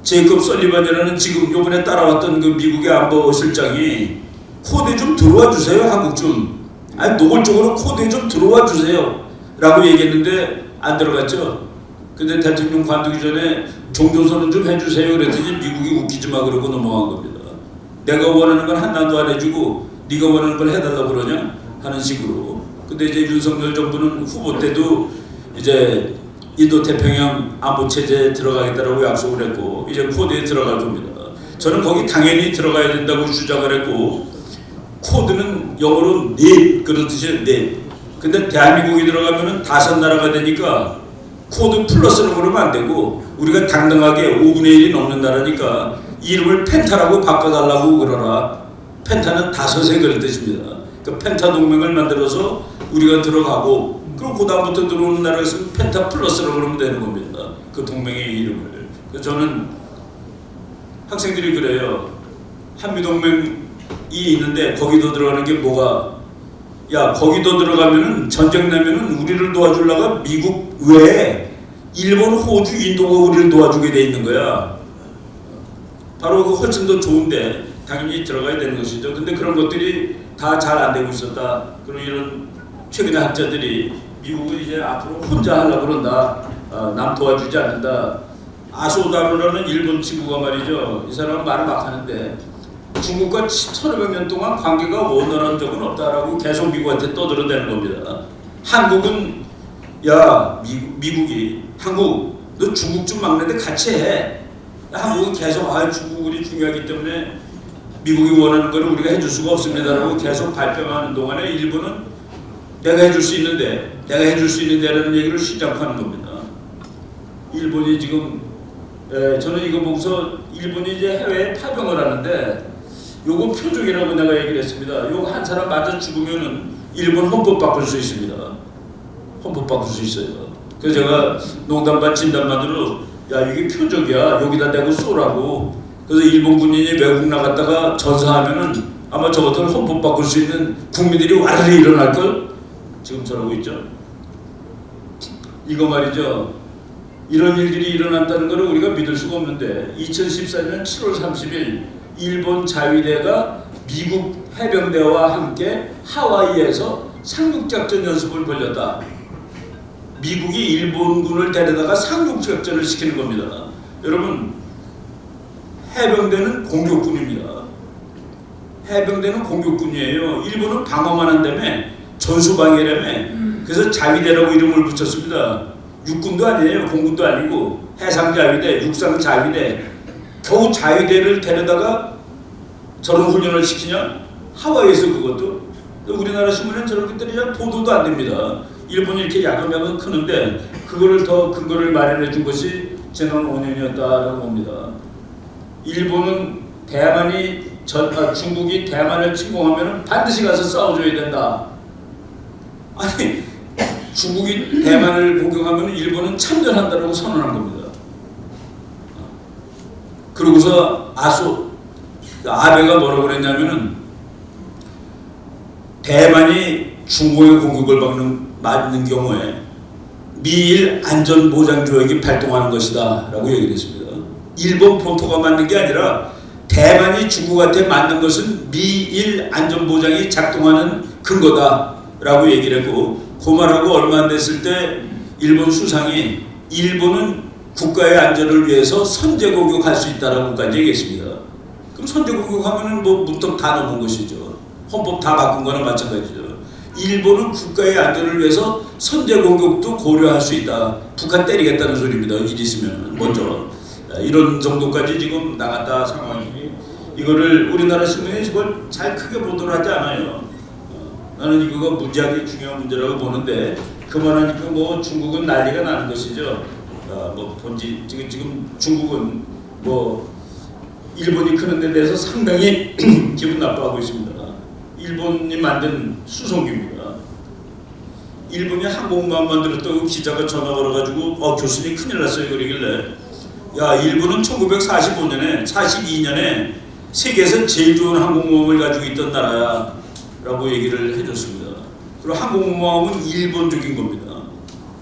제이콥 설리반이라는 지금 요번에 따라왔던 그 미국의 안보실장이 코드에 좀 들어와 주세요. 한국 좀. 아니 노골적으로 코드에 좀 들어와 주세요. 라고 얘기했는데 안 들어갔죠. 근데 대통령 관두기 전에 종전선언 좀 해주세요. 그랬더니 미국이 웃기지 마 그러고 넘어간 겁니다. 내가 원하는 건 하나도 안 해주고 네가 원하는 걸 해달라고 그러냐 하는 식으로. 근데 이제 윤석열 정부는 후보 때도 이제 인도태평양 안보체제에 들어가겠다라고 약속을 했고 이제 코드에 들어갈 겁니다. 저는 거기 당연히 들어가야 된다고 주장을 했고 코드는 영어로 넷 그렇듯이 넷. 근데 대한민국이 들어가면은 5나라가 되니까 코드 플러스로 그러면 안 되고 우리가 당당하게 5분의 1이 넘는 나라니까 이름을 펜타라고 바꿔달라고 그러라. 펜타는 5의 그런 뜻입니다. 그 펜타 동맹을 만들어서 우리가 들어가고 그럼 그 다음부터 들어오는 나라가 있으면 펜타 플러스로 그러면 되는 겁니다. 그 동맹의 이름을. 그래서 저는 학생들이 그래요. 한미동맹이 있는데 거기도 들어가는 게 뭐가 야 거기도 들어가면은 전쟁 나면은 우리를 도와주려고 미국 외에 일본, 호주, 인도가 우리를 도와주게 돼 있는 거야. 바로 그 훨씬 더 좋은데 당연히 들어가야 되는 것이죠. 근데 그런 것들이 다 잘 안 되고 있었다. 그리고 이런 최근의 학자들이 미국은 이제 앞으로 혼자 하려고 그런다. 남 도와주지 않는다. 아소다로라는 일본 친구가 말이죠. 이 사람은 말을 막 하는데 중국과 1500년 동안 관계가 원활한 적은 없다라고 계속 미국한테 떠들어대는 겁니다. 한국은 야 미국이 한국 너 중국 좀 막는데 같이 해. 한국은 계속 중국이 중요하기 때문에 미국이 원하는 걸 우리가 해줄 수가 없습니다라고 계속 발뺌하는 동안에 일본은 내가 해줄 수 있는데라는 얘기를 시작하는 겁니다. 일본이 지금 저는 이거 보고서 일본이 이제 해외에 파병을 하는데 요거 표적이라고 내가 얘기를 했습니다. 요거 한 사람 맞아 죽으면은 일본 헌법 바꿀 수 있습니다. 헌법 바꿀 수 있어요. 그래서 제가 농담 반 진담 반으로 야 이게 표적이야. 여기다 대고 쏘라고. 그래서 일본 군인이 외국 나갔다가 전사하면은 아마 저 같은 헌법 바꿀 수 있는 국민들이 와르르 일어날 걸. 지금 저러고 있죠. 이거 말이죠. 이런 일들이 일어났다는 것을 우리가 믿을 수가 없는데 2014년 7월 30일 일본 자위대가 미국 해병대와 함께 하와이에서 상륙작전 연습을 벌였다. 미국이 일본군을 데려다가 상륙작전을 시키는 겁니다. 여러분 해병대는 공격군입니다. 해병대는 공격군이에요. 일본은 방어만 한다며 전수방해라며 그래서 자위대라고 이름을 붙였습니다. 육군도 아니에요. 공군도 아니고 해상자위대, 육상자위대 겨우 자위대를 데려다가 저런 훈련을 시키냐? 하와이에서 그것도 우리나라 신문엔 저런 것들이 보도도 안 됩니다. 일본이 이렇게 야금야금 크는데 그거를 더 근거를 마련해 준 것이 지난 5년이었다라고 봅니다. 일본은 중국이 대만을 침공하면 반드시 가서 싸워줘야 된다. 아니 중국이 대만을 공격하면 일본은 참전한다라고 선언한 겁니다. 그러고서 아베가 뭐라고 그랬냐면은 대만이 중국의 공격을 맞는 경우에 미일 안전보장조약이 발동하는 것이다 라고 얘기를 했습니다. 일본 본토가 맞는 게 아니라 대만이 중국한테 맞는 것은 미일 안전보장이 작동하는 근거다 라고 얘기를 했고, 그 말하고 얼마 안 됐을 때 일본 수상이 일본은 국가의 안전을 위해서 선제 공격할 수 있다라고까지 얘기했습니다. 그럼 선제 공격하면은 뭐 문턱 다 넘은 것이죠. 헌법 다 바꾼 거나 마찬가지죠. 일본은 국가의 안전을 위해서 선제 공격도 고려할 수 있다. 북한 때리겠다는 소리입니다. 일 있으면 먼저 이런 정도까지 지금 나갔다 상황이. 이거를 우리나라 신문이 이걸 잘 크게 보도를 하지 않아요. 나는 이거가 무지하게 중요한 문제라고 보는데 그만하니까 뭐 중국은 난리가 나는 것이죠. 뭐 본지 지금 중국은 뭐 일본이 크는 데 대해서 상당히 기분 나빠하고 있습니다. 일본이 만든 수송기입니다. 일본이 항공모함 만들었다고 기자가 전화 걸어가지고 교수님 큰일 났어요 그러길래, 야 일본은 1945년에 42년에 세계에서 제일 좋은 항공모함을 가지고 있던 나라야 라고 얘기를 해줬습니다. 그리고 항공모함은 일본적인 겁니다.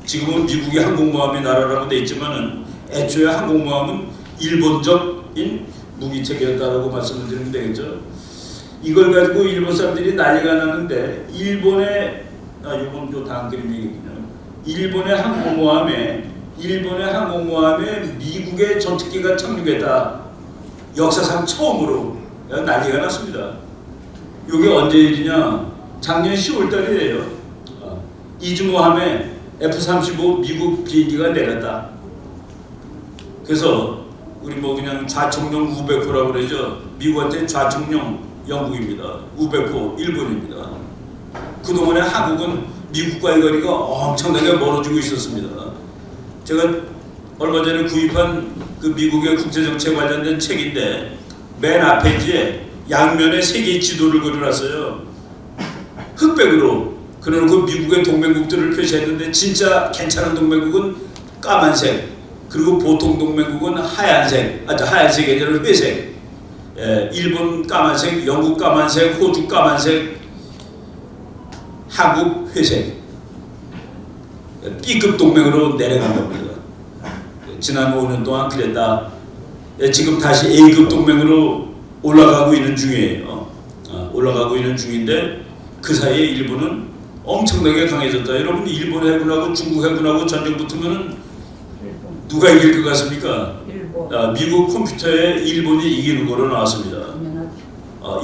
지금은 미국이 항공모함의 나라라고 돼 있지만은 애초에 항공모함은 일본적인 무기체계였다라고 말씀을 드리면 되겠죠. 이걸 가지고 일본 사람들이 난리가 나는데 일본의 이건 또 다음 그림 얘기군요. 일본의 항공모함에 미국의 전투기가 착륙했다. 역사상 처음으로 난리가 났습니다. 이게 언제 일이냐? 작년 10월 달이에요. 이즈모함에 F-35 미국 비행기가 내렸다. 그래서 우리 뭐 그냥 좌청룡 우백호라고 그러죠. 미국한테 좌청룡 영국입니다. 우백호 일본입니다. 그동안에 한국은 미국과의 거리가 엄청나게 멀어지고 있었습니다. 제가 얼마 전에 구입한 그 미국의 국제정책 관련된 책인데 맨 앞페이지에 양면에 세계의 지도를 그려놨어요. 흑백으로 그래놓고 미국의 동맹국들을 표시했는데 진짜 괜찮은 동맹국은 까만색, 그리고 보통 동맹국은 하얀색이 아니라 회색. 일본 까만색, 영국 까만색, 호주 까만색, 한국 회색. B급 동맹으로 내려간 겁니다. 지난 5년 동안 그랬다. 지금 다시 A급 동맹으로 올라가고 있는 중이에요. 올라가고 있는 중인데 그 사이에 일본은 엄청나게 강해졌다. 여러분 일본 해군하고 중국 해군하고 전쟁 붙으면 누가 이길 것 같습니까? 미국 컴퓨터에 일본이 이기는 거로 나왔습니다.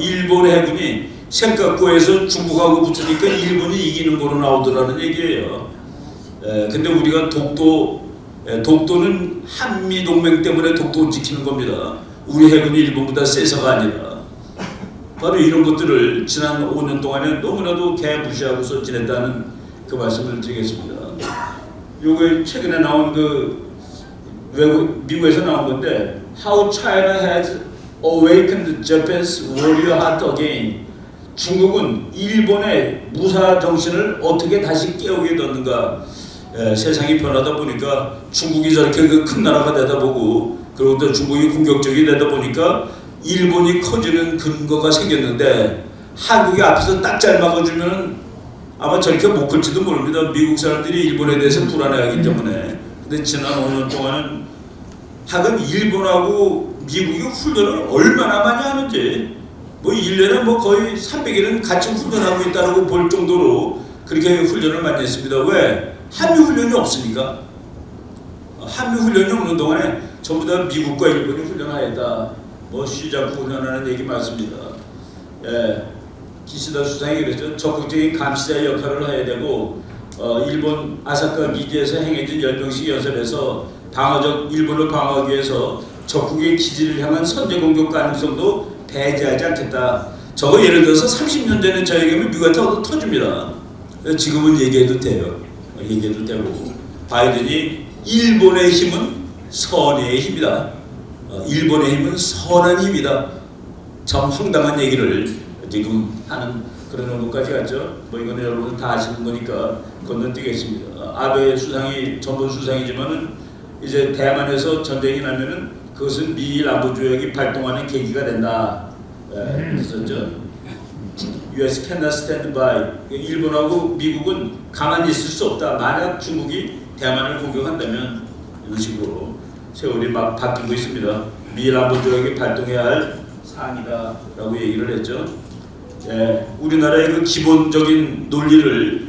일본 해군이 생각고에서 중국하고 붙으니까 일본이 이기는 거로 나오더라는 얘기예요. 근데 우리가 독도는 한미 동맹 때문에 독도 지키는 겁니다. 우리 해군이 일본보다 세서가 아니라. 바로 이런 것들을 지난 5년 동안에 너무나도 개무시하고서 지냈다는 그 말씀을 드리겠습니다. 요게 최근에 나온 미국에서 나온 건데 How China has awakened Japan's warrior heart again. 중국은 일본의 무사 정신을 어떻게 다시 깨우게 넣는가. 세상이 변하다 보니까 중국이 저렇게 큰 나라가 되다 보고, 그리고 또 중국이 공격적이 되다 보니까 일본이 커지는 근거가 생겼는데 한국이 앞에서 딱 잘 막아주면 아마 저렇게 못 클지도 모릅니다. 미국 사람들이 일본에 대해서 불안해하기 때문에. 근데 지난 5년 동안은 하긴 일본하고 미국이 훈련을 얼마나 많이 하는지, 뭐 1년에 뭐 거의 300일은 같이 훈련하고 있다고 볼 정도로 그렇게 훈련을 많이 했습니다. 왜? 한미 훈련이 없으니까. 한미 훈련이 없는 동안에 전부 다 미국과 일본이 훈련하였다. 뭐 쉬자고 훈련하는 얘기 많습니다. 기시다 수상이 그랬죠. 적극적인 감시자의 역할을 해야 되고, 일본 아사카 기지에서 행해진 열병식 연설에서 일본을 방어하기 위해서 적국의 기지를 향한 선제 공격 가능성도 배제하지 않겠다. 저거 예를 들어서 30년 전에 저에게는 미국한테 터집니다. 지금은 얘기해도 돼요. 얘기해도 되고, 바이든이 일본의 힘은 선의 힘이다. 일본의 힘은 선한 힘이다. 참 황당한 얘기를 지금 하는 그런 정도까지 갔죠. 뭐 이거는 여러분 다 아시는 거니까 건너뛰겠습니다. 아베 수상이 전번 수상이지만은 이제 대만에서 전쟁이 나면은 그것은 미일 안보조약이 발동하는 계기가 된다. 그랬었죠. U.S. cannot stand by. 일본하고 미국은 가만히 있을 수 없다. 만약 중국이 대만을 공격한다면 이런 식으로 세월이 막 바뀌고 있습니다. 미일 안보조약이 발동해야 할 사항이다라고 얘기를 했죠. 우리나라의 그 기본적인 논리를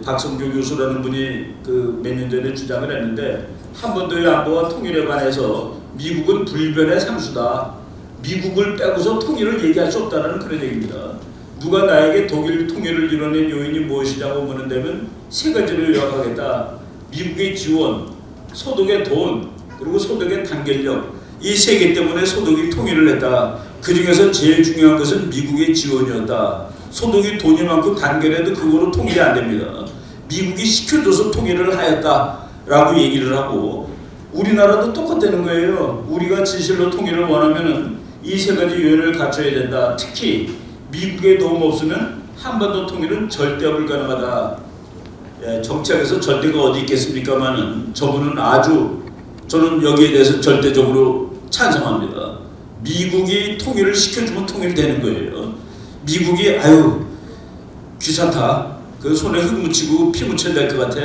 박성규 교수라는 분이 그 몇 년 전에 주장을 했는데, 한반도의 안보와 통일에 관해서 미국은 불변의 상수다. 미국을 빼고서 통일을 얘기할 수 없다는 그런 얘기입니다. 누가 나에게 독일 통일을 이뤄낸 요인이 무엇이냐고 묻는다면 세 가지를 요약하겠다. 미국의 지원, 소득의 돈, 그리고 소득의 단결력, 이 세 개 때문에 소득이 통일을 했다. 그 중에서 제일 중요한 것은 미국의 지원이었다. 소득이 돈이 많고 단결해도 그거로 통일이 안 됩니다. 미국이 시켜줘서 통일을 하였다라고 얘기를 하고, 우리나라도 똑같다는 거예요. 우리가 진실로 통일을 원하면은 이 세 가지 요인을 갖춰야 된다. 특히 미국의 도움 없으면 한반도 통일은 절대 불가능하다. 정치학에서 절대가 어디 있겠습니까만은 저분은 아주, 저는 여기에 대해서 절대적으로 찬성합니다. 미국이 통일을 시켜주면 통일되는 거예요. 미국이 아유 귀찮다, 그 손에 흙 묻히고 피 묻혀야 될 것 같아,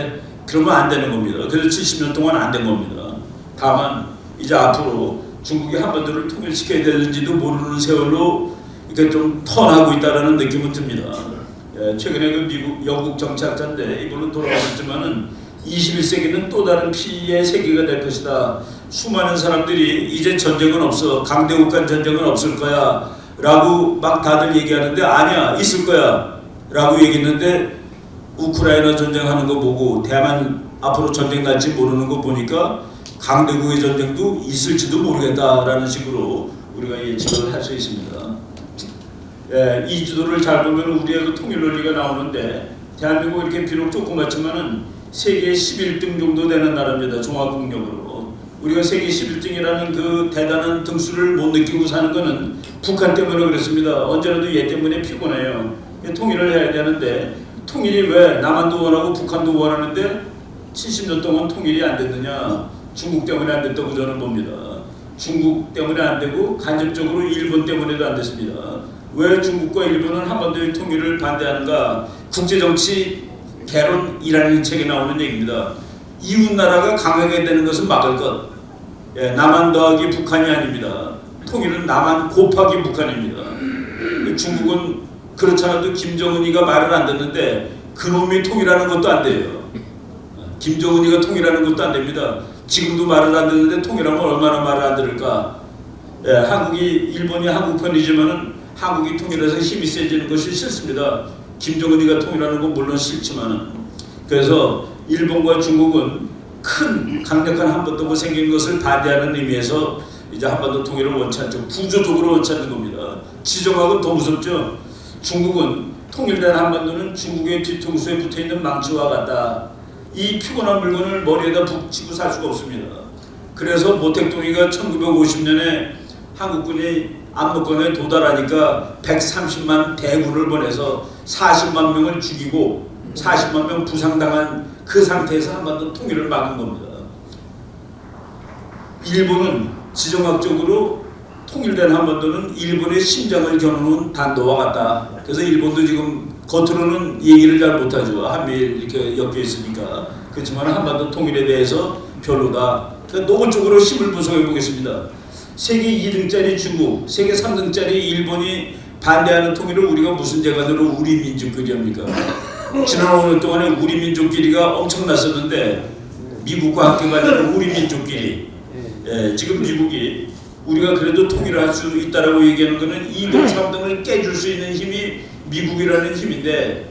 그러면 안 되는 겁니다. 그래서 70년 동안 안 된 겁니다. 다만 이제 앞으로 중국이 한반도를 통일시켜야 되는지도 모르는 세월로 이렇게 좀 턴하고 있다는 느낌은 듭니다. 최근에 그 미국 영국 정치학자인데 이걸로 돌아가셨지만은 21세기는 또 다른 피의 세계가 될 것이다. 수많은 사람들이 이제 전쟁은 없어, 강대국 간 전쟁은 없을 거야 라고 막 다들 얘기하는데, 아니야 있을 거야 라고 얘기했는데, 우크라이나 전쟁하는 거 보고 대만 앞으로 전쟁 날지 모르는 거 보니까 강대국의 전쟁도 있을지도 모르겠다라는 식으로 우리가 예측을 할 수 있습니다. 이 지도를 잘 보면 우리의 그 통일 논리가 나오는데, 대한민국 이렇게 비록 조그맣지만은 세계 11등 정도 되는 나라입니다. 종합국력으로. 우리가 세계 11등이라는 그 대단한 등수를 못 느끼고 사는 거는 북한 때문에 그렇습니다. 언제라도 얘 때문에 피곤해요. 통일을 해야 되는데, 통일이 왜 남한도 원하고 북한도 원하는데 70년 동안 통일이 안 됐느냐? 중국 때문에 안 됐다고 저는 봅니다. 중국 때문에 안 되고 간접적으로 일본 때문에도 안 됐습니다. 왜 중국과 일본은 한반도의 통일을 반대하는가? 국제정치 개론이라는 책에 나오는 얘기입니다. 이웃 나라가 강하게 되는 것은 막을 것. 남한 더하기 북한이 아닙니다. 통일은 남한 곱하기 북한입니다. 중국은 그렇지 않아도 김정은이가 말을 안 듣는데 그놈이 통일하는 것도 안 돼요. 김정은이가 통일하는 것도 안 됩니다. 지금도 말을 안 듣는데 통일하면 얼마나 말을 안 들을까? 한국이, 일본이 한국 편이지만은 한국이 통일해서 힘이 세지는 것이 싫습니다. 김정은이가 통일하는 건 물론 싫지만은. 그래서 일본과 중국은 큰 강력한 한반도가 생긴 것을 반대하는 의미에서 이제 한반도 통일을 원치 않죠. 구조적으로 원치 않는 겁니다. 지정학은 더 무섭죠. 중국은 통일된 한반도는 중국의 뒤통수에 붙어있는 망치와 같다. 이 피곤한 물건을 머리에다 붙이고 살 수가 없습니다. 그래서 모택동이가 1950년에 한국군이 압록강에 도달하니까 130만 대군을 보내서 40만 명을 죽이고 40만 명 부상당한 그 상태에서 한반도 통일을 막은 겁니다. 일본은 지정학적으로 통일된 한반도는 일본의 심장을 겨누는 단도와 같다. 그래서 일본도 지금 겉으로는 얘기를 잘 못하죠. 한미일 이렇게 엮여 있으니까. 그렇지만 한반도 통일에 대해서 별로다. 그러니까 노골적으로 힘을 분석해 보겠습니다. 세계 2등짜리 중국, 세계 3등짜리 일본이 반대하는 통일을 우리가 무슨 재간으로 우리 민족끼리 합니까? 지난 5년 동안에 우리 민족끼리가 엄청났었는데 미국과 함께가 아니라 우리 민족끼리. 지금 미국이 우리가 그래도 통일을 할 수 있다라고 얘기하는 것은 2등, 3등을 깨줄 수 있는 힘이 미국이라는 힘인데,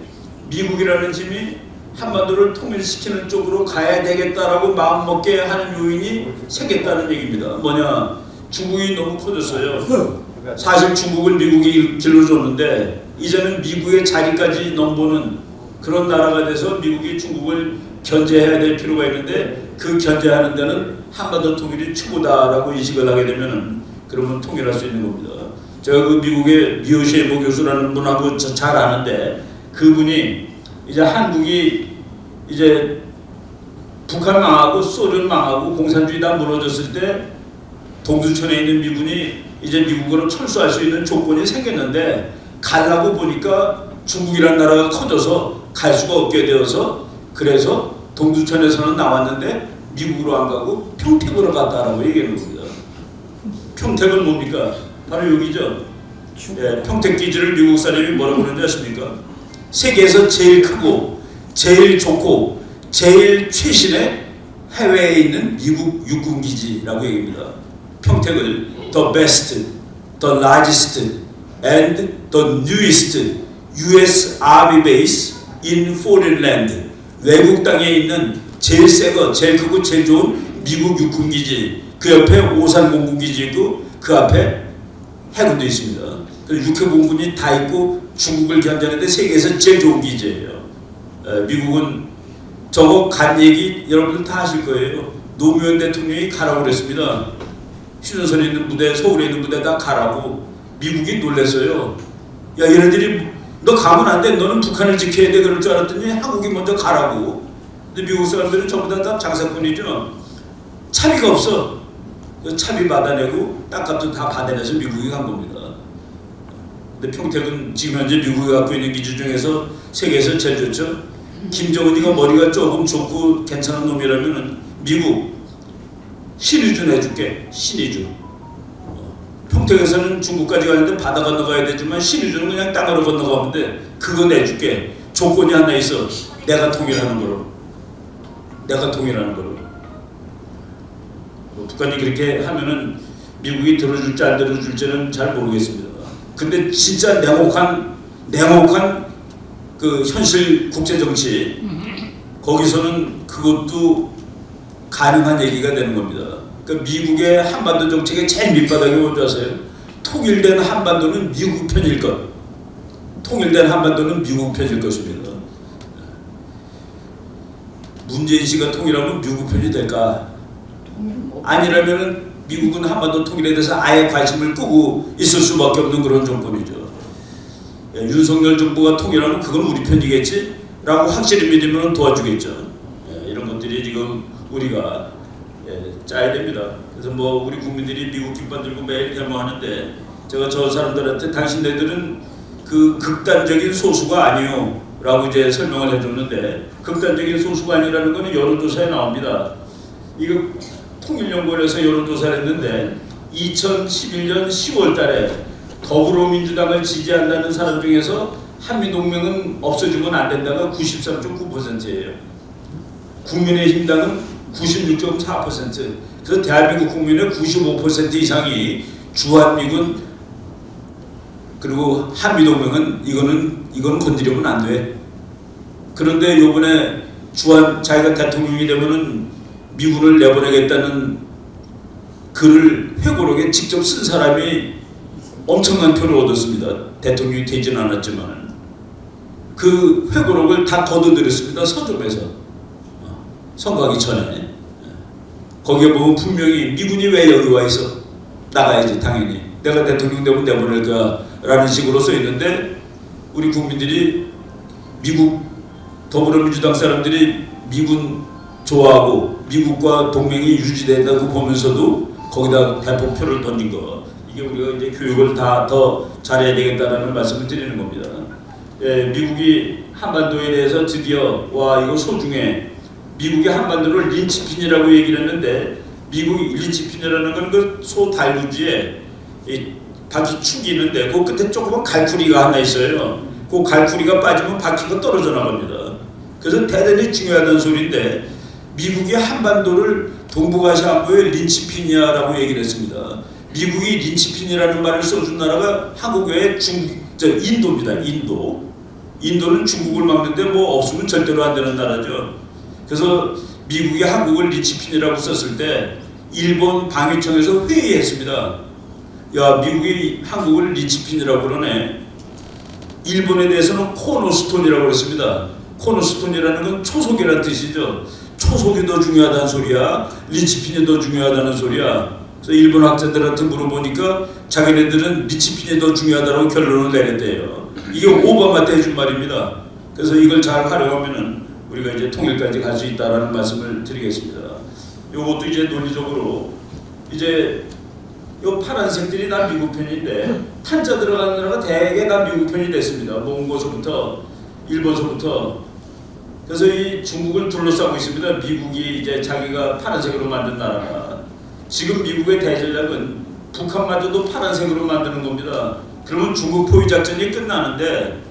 미국이라는 힘이 한반도를 통일시키는 쪽으로 가야 되겠다라고 마음먹게 하는 요인이 생겼다는 얘기입니다. 뭐냐? 중국이 너무 커졌어요. 사실 중국은 미국이 길러줬는데 이제는 미국의 자리까지 넘보는 그런 나라가 돼서 미국이 중국을 견제해야 될 필요가 있는데 그 견제하는 데는 한반도 통일이 최고다라고 인식을 하게 되면은 그러면 통일할 수 있는 겁니다. 제가 그 미국의 미오셰모 교수라는 분하고 잘 아는데 그분이 이제 한국이 이제 북한 망하고 소련 망하고 공산주의 다 무너졌을 때 동두천에 있는 미군이 이제 미국으로 철수할 수 있는 조건이 생겼는데 가려고 보니까 중국이라는 나라가 커져서 갈 수가 없게 되어서 그래서 동두천에서는 나왔는데 미국으로 안 가고 평택으로 갔다라고 얘기하는 겁니다. 평택은 뭡니까? 바로 여기죠. 예, 평택 기지를 미국 사람이 뭐라고 그러는지 아십니까? 세계에서 제일 크고 제일 좋고 제일 최신의 해외에 있는 미국 육군 기지라고 얘기합니다. 평택을 the best, the largest, and the newest U.S. Army base in foreign land. 외국 땅에 있는 제일 새거, 제일 크고 제일 좋은 미국 육군 기지. 그 옆에 오산 공군 기지 있고 그 앞에 해군도 있습니다. 육해 공군이 다 있고 중국을 견제하는데 세계에서 제일 좋은 기지예요. 미국은 저거 간 얘기 여러분들 다 아실 거예요. 노무현 대통령이 가라고 그랬습니다. 휴전선에 있는 부대, 서울에 있는 부대 다 가라고. 미국이 놀랐어요. 야 얘네들이 너 가면 안 돼. 너는 북한을 지켜야 돼. 그럴 줄 알았더니 한국이 먼저 가라고. 근데 미국 사람들은 전부 다 장사꾼이죠. 차비가 없어. 그 차비 받아내고 땅값도 다 받아내서 미국이 간 겁니다. 근데 평택은 지금 현재 미국이 갖고 있는 기지 중에서 세계에서 제일 좋죠. 김정은이가 머리가 조금 좋고 괜찮은 놈이라면 미국 신의준 해줄게. 신의준. 평택에서는 중국까지 가는데 바다 건너가야 되지만 신의준은 그냥 땅으로 건너가면 돼. 그거 내줄게. 조건이 하나 있어. 내가 통일하는 거로. 내가 통일하는 거로. 북한이 그렇게 하면은 미국이 들어줄지 안 들어줄지는 잘 모르겠습니다. 근데 진짜 냉혹한 그 현실 국제 정치 거기서는 그것도 가능한 얘기가 되는 겁니다. 그러니까 미국의 한반도 정책의 제일 밑바닥이 뭔지 아세요? 통일된 한반도는 미국 편일 것. 통일된 한반도는 미국 편일 것입니다. 문재인 씨가 통일하면 미국 편이 될까? 아니라면은 미국은 한반도 통일에 대해서 아예 관심을 끄고 있을 수밖에 없는 그런 정권이죠. 예, 윤석열 정부가 통일하면 그건 우리 편이겠지? 라고 확실히 믿으면 도와주겠죠. 예, 이런 것들이 지금 우리가 짜야 됩니다. 그래서 뭐 우리 국민들이 미국 깃발 들고 매일 데모하는데 제가 저 사람들한테 당신네들은 그 극단적인 소수가 아니요 라고 이제 설명을 해줬는데 극단적인 소수가 아니라는 거는 여론조사에 나옵니다. 이거 통일연구원에서 여론조사를 했는데 2011년 10월 달에 더불어민주당을 지지한다는 사람 중에서 한미동맹은 없어지면 안 된다가 93.9%예요. 국민의힘당은 96.4%. 그래서 대한민국 국민의 95% 이상이 주한미군 그리고 한미동맹은 이거는 건드리면 안 돼. 그런데 요번에 자기가 대통령이 되면은 미군을 내보내겠다는 글을 회고록에 직접 쓴 사람이 엄청난 표를 얻었습니다. 대통령이 되지는 않았지만 그 회고록을 다 거둬들였습니다. 서점에서 선거하기 전에. 거기에 보면 분명히 미군이 왜 여기 와 있어? 나가야지 당연히. 내가 대통령 되면 내보낼 거야 라는 식으로 써 있는데 우리 국민들이 미국 더불어민주당 사람들이 미군 좋아하고 미국과 동맹이 유지된다고 보면서도 거기다 대폭표를 던진 거. 이게 우리가 이제 교육을 다 더 잘해야 되겠다라는 말씀을 드리는 겁니다. 예, 미국이 한반도에 대해서 드디어 와 이거 소중해. 미국이 한반도를 린치핀이라고 얘기를 했는데 미국 린치핀이라는 건 그 소 달구지에 이 바퀴 축이 있는데 그 끝에 조그만 갈쿠리가 하나 있어요. 그 갈쿠리가 빠지면 바퀴가 떨어져 나갑니다. 그래서 대단히 중요하다는 소리인데 미국이 한반도를 동북아시아의 린치핀이야라고 얘기를 했습니다. 미국이 린치핀이라는 말을 써준 나라가 한국 외에 인도입니다. 인도는 중국을 막는데 뭐 없으면 절대로 안 되는 나라죠. 그래서 미국이 한국을 린치핀이라고 썼을 때 일본 방위청에서 회의했습니다. 야, 미국이 한국을 린치핀이라고 그러네. 일본에 대해서는 코너스톤이라고 그랬습니다. 코너스톤이라는 건 초석이라는 뜻이죠. 초석이 더 중요하다는 소리야, 리치핀이 더 중요하다는 소리야. 그래서 일본 학자들한테 물어보니까 자기네들은 리치핀이 더 중요하다고 결론을 내렸대요. 이게 오바마 때 해준 말입니다. 그래서 이걸 잘 활용하면은 우리가 이제 통일까지 갈 수 있다라는 말씀을 드리겠습니다. 이것도 이제 논리적으로 이제 요 파란색들이 다 미국 편인데 탄자 들어가는 나라가 대개 다 미국 편이 됐습니다. 몽고서부터 일본서부터. 그래서 이 중국을 둘러싸고 있습니다. 미국이 이제 자기가 파란색으로 만든 나라가. 지금 미국의 대전략은 북한마저도 파란색으로 만드는 겁니다. 그러면 중국 포위 작전이 끝나는데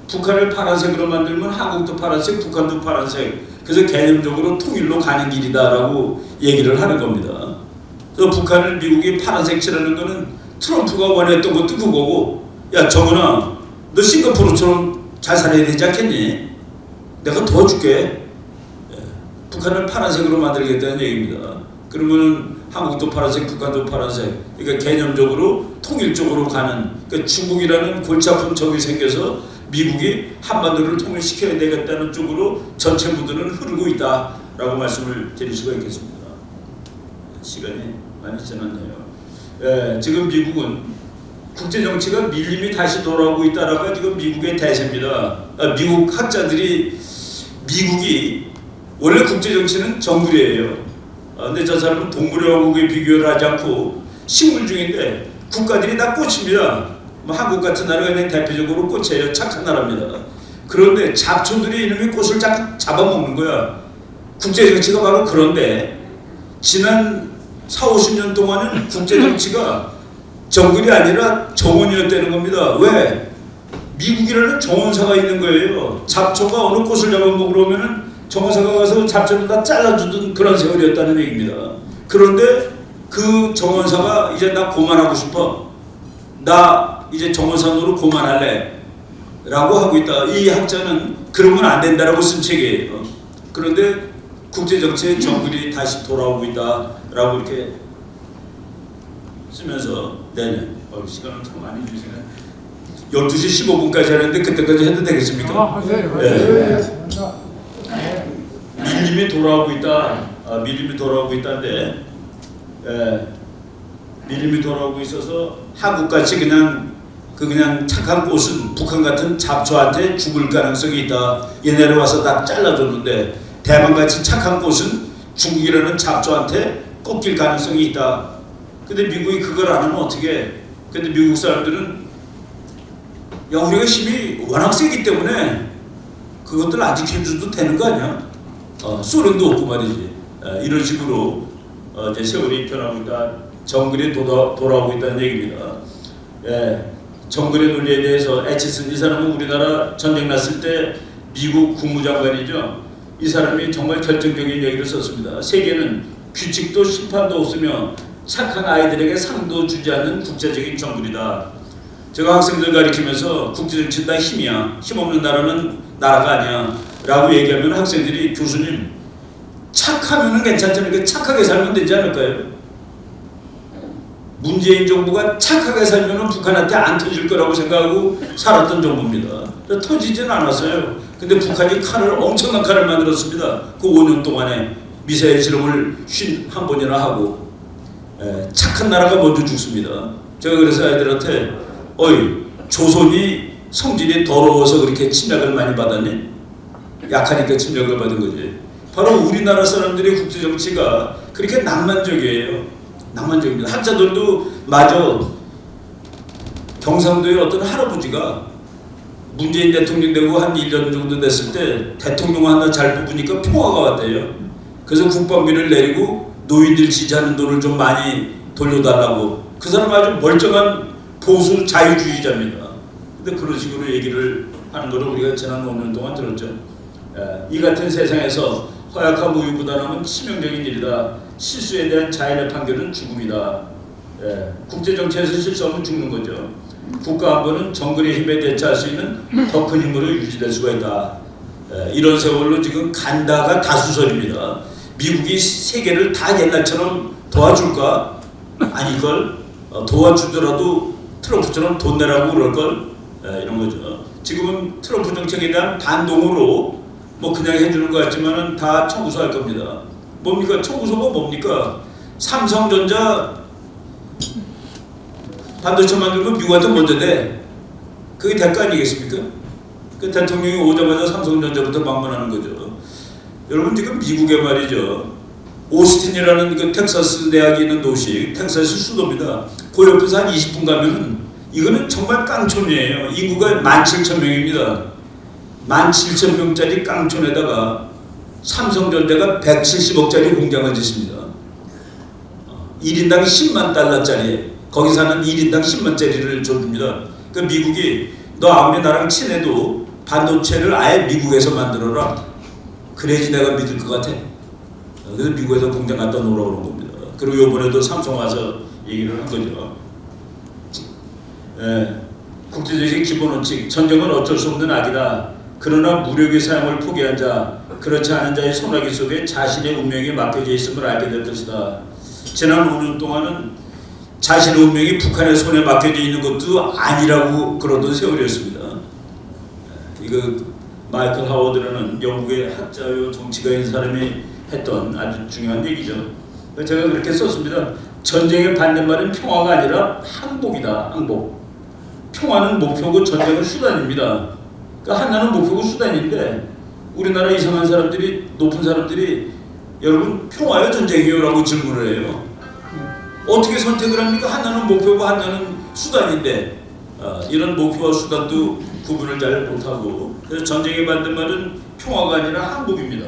북한을 파란색으로 만들면 한국도 파란색, 북한도 파란색. 그래서 개념적으로 통일로 가는 길이다라고 얘기를 하는 겁니다. 그래서 북한을 미국이 파란색 칠하는 거는 트럼프가 원했던 것도 그거고, 야 정은아, 너 싱가포르처럼 잘 살아야 되지 않겠니? 내가 도와줄게. 북한을 파란색으로 만들겠다는 얘기입니다. 그러면 한국도 파란색, 북한도 파란색. 그러니까 개념적으로 통일적으로 가는, 그러니까 중국이라는 골치 아픈 적이 생겨서 미국이 한반도를 통일시켜야 되겠다는 쪽으로 전체 무드는 흐르고 있다라고 말씀을 드릴 수가 있겠습니다. 시간이 많이 지났네요. 지금 미국은 국제정치가 밀림이 다시 돌아오고 있다라가 지금 미국의 대세입니다. 미국 학자들이 미국이 원래 국제정치는 정글이에요. 근데 저 사람은 동물의 왕국에 비교를 하지 않고 식물 중인데 국가들이 다 꽃입니다. 한국 같은 나라가 그냥 대표적으로 꽃이에요. 착한 나라입니다. 그런데 잡초들이 이놈의 꽃을 잡아먹는 거야. 국제정치가 바로 그런데 지난 40-50년 동안은 국제정치가 정글이 아니라 정원이었다는 겁니다. 왜? 미국이라는 정원사가 있는 거예요. 잡초가 어느 꽃을 잡아먹으러 오면은 정원사가 가서 잡초를 다 잘라주던 그런 세월이었다는 얘기입니다. 그런데 그 정원사가 이제 나 그만하고 싶어. 나 이제 정원사노로 그만할래. 라고 하고 있다. 이 학자는 그러면 안 된다라고 쓴 책이에요. 그런데 국제정치의 정글이 다시 돌아오고 있다라고 이렇게 쓰면서 시간을 참 많이 주시네. 12시 15분까지 하는데 그때까지 해도 되겠습니까? 밀림이 돌아오고 있다. 밀림이 돌아오고 있다는데 밀림이 돌아오고 있어서 한국같이 그냥 착한 꽃은 북한 같은 잡초한테 죽을 가능성이 있다. 얘네를 와서 다 잘라줬는데 대만같이 착한 꽃은 중국이라는 잡초한테 꺾일 가능성이 있다. 근데 미국이 그걸 안 하면 어떻게? 근데 미국 사람들은 야 우리가 힘이 워낙 세기 때문에 그것들 안 지켜줘도 되는 거 아니야? 소련도 없고 말이지. 이런 식으로 이제 세월이 변하고 있다. 정글이 돌아오고 있다는 얘기입니다. 정글의 논리에 대해서 애치슨 이 사람은 우리나라 전쟁 났을 때 미국 국무장관이죠. 이 사람이 정말 결정적인 얘기를 썼습니다. 세계는 규칙도 심판도 없으며 착한 아이들에게 상도 주지 않는 국제적인 정글이다. 제가 학생들 가르치면서 국제정치는 다 힘이야. 힘없는 나라는 나라가 아니야. 라고 얘기하면 학생들이 교수님 착하면 괜찮다니까 착하게 살면 되지 않을까요? 문재인 정부가 착하게 살면 북한한테 안 터질 거라고 생각하고 살았던 정부입니다. 터지진 않았어요. 근데 북한이 엄청난 칼을 만들었습니다. 그 5년 동안에 미사일 실험을 51번이나 하고 착한 나라가 먼저 죽습니다. 제가 그래서 아이들한테 조선이 성질이 더러워서 그렇게 침략을 많이 받았니? 약하니까 침략을 받은 거지. 바로 우리나라 사람들의 국제정치가 그렇게 낭만적이에요. 낭만적입니다. 학자들도 마저 경상도의 어떤 할아버지가 문재인 대통령 되고 한 1년 정도 됐을 때 대통령 하나 잘 뽑으니까 평화가 왔대요. 그래서 국방비를 내리고 노인들 지지하는 돈을 좀 많이 돌려달라고. 그 사람 아주 멀쩡한 보수 자유주의자입니다. 근데 그런 식으로 얘기를 하는 거를 우리가 지난 5년 동안 들었죠. 이 같은 세상에서 허약한 우유부단함은 치명적인 일이다. 실수에 대한 자연의 판결은 죽음이다. 국제정치에서 실수하면 죽는 거죠. 국가안보는 정글의 힘에 대처할 수 있는 더 큰 힘으로 유지될 수가 있다. 이런 세월로 지금 간다가 다수설입니다. 미국이 세계를 다 옛날처럼 도와줄까? 아니걸. 도와주더라도 트럼프처럼 돈 내라고 그럴걸? 이런 거죠. 지금은 트럼프 정책에 대한 반동으로 뭐 그냥 해주는 것 같지만은 다 청구서 할 겁니다. 뭡니까? 청구서가 뭡니까? 삼성전자 반도체 만들고 미국한테 먼저 돼. 그게 대가 아니겠습니까? 그 대통령이 오자마자 삼성전자부터 방문하는 거죠. 여러분 지금 미국에 말이죠. 오스틴이라는 그 텍사스 대학이 있는 도시, 텍사스 수도입니다. 그 옆에서 한 20분 가면은 이거는 정말 깡촌이에요. 인구가 17,000명입니다. 17,000명짜리 깡촌에다가 삼성전자가 170억짜리 공장을 짓습니다. 1인당 10만 달러짜리, 거기 사는 1인당 10만짜리를 줍니다. 그 미국이 너 아무리 나랑 친해도 반도체를 아예 미국에서 만들어라. 그래야지 내가 믿을 것 같아. 그래서 미국에서 공장 갖다 놓으라고 그런 겁니다. 그리고 이번에도 삼성 와서 얘기를 한 거죠. 예, 국제적인 기본원칙, 전쟁은 어쩔 수 없는 악이다. 그러나 무력의 사용을 포기한 자, 그렇지 않은 자의 소나기 속에 자신의 운명이 맡겨져 있음을 알게 될 것이다. 지난 5년 동안은 자신의 운명이 북한의 손에 맡겨져 있는 것도 아니라고 그러던 세월이었습니다. 이거 마이클 하워드라는 영국의 학자요 정치가인 사람이 했던 아주 중요한 얘기죠. 제가 그렇게 썼습니다. 전쟁의 반대말은 평화가 아니라 항복이다. 항복. 평화는 목표고 전쟁은 수단입니다. 그러니까 하나는 목표고 수단인데 우리나라 이상한 사람들이, 높은 사람들이 여러분 평화요 전쟁이요? 라고 질문을 해요. 어떻게 선택을 합니까? 하나는 목표고 하나는 수단인데 이런 목표와 수단도 구분을 잘 못하고, 그래서 전쟁의 반대말은 평화가 아니라 항복입니다.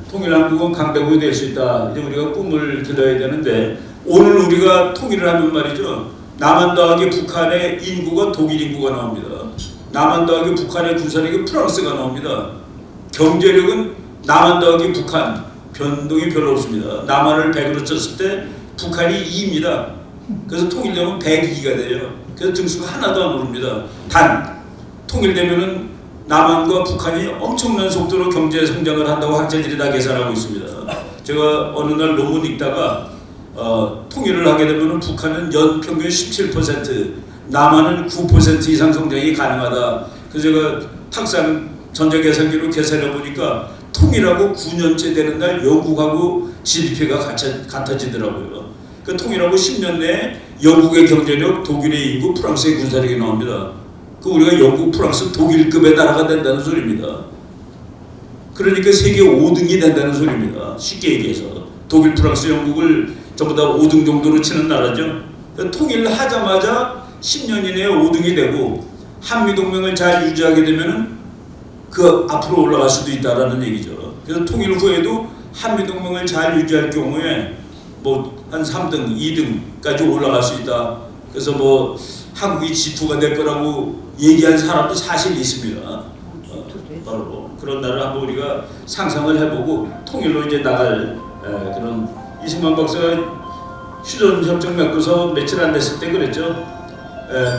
통일한국은 강대국이 될 수 있다. 이제 우리가 꿈을 들어야 되는데 오늘 우리가 통일을 하면 말이죠. 남한 더하기 북한의 인구가 독일 인구가 나옵니다. 남한 더하기 북한의 군사력이 프랑스가 나옵니다. 경제력은 남한 더하기 북한 변동이 별로 없습니다. 남한을 100으로 쳤을 때 북한이 2입니다. 그래서 통일되면 102가 돼요. 그래서 등수가 하나도 안 오릅니다. 단 통일되면은 남한과 북한이 엄청난 속도로 경제 성장을 한다고 학자들이 다 계산하고 있습니다. 제가 어느 날 논문 읽다가 통일을 하게 되면 북한은 연평균 17%, 남한은 9% 이상 성장이 가능하다. 그래서 제가 탁상 전자계산기로 계산해 보니까 통일하고 9년째 되는 날 영국하고 GDP가 같아지더라고요. 그 통일하고 10년 내에 영국의 경제력, 독일의 인구, 프랑스의 군사력이 나옵니다. 그 우리가 영국, 프랑스, 독일급의 나라가 된다는 소리입니다. 그러니까 세계 5등이 된다는 소리입니다. 쉽게 얘기해서 독일, 프랑스, 영국을 전부 다 5등 정도로 치는 나라죠. 통일하자마자 10년 이내에 5등이 되고 한미동맹을 잘 유지하게 되면 그 앞으로 올라갈 수도 있다라는 얘기죠. 그래서 통일 후에도 한미동맹을 잘 유지할 경우에 뭐 한 3등, 2등까지 올라갈 수 있다. 그래서 뭐 한국이 G2가 될 거라고 얘기한 사람도 사실 있습니다. 바로 그런 날을 한번 우리가 상상을 해보고 통일로 이제 나갈 그런. 이승만 박사가 휴전협정 맺고서 며칠 안 됐을 때 그랬죠.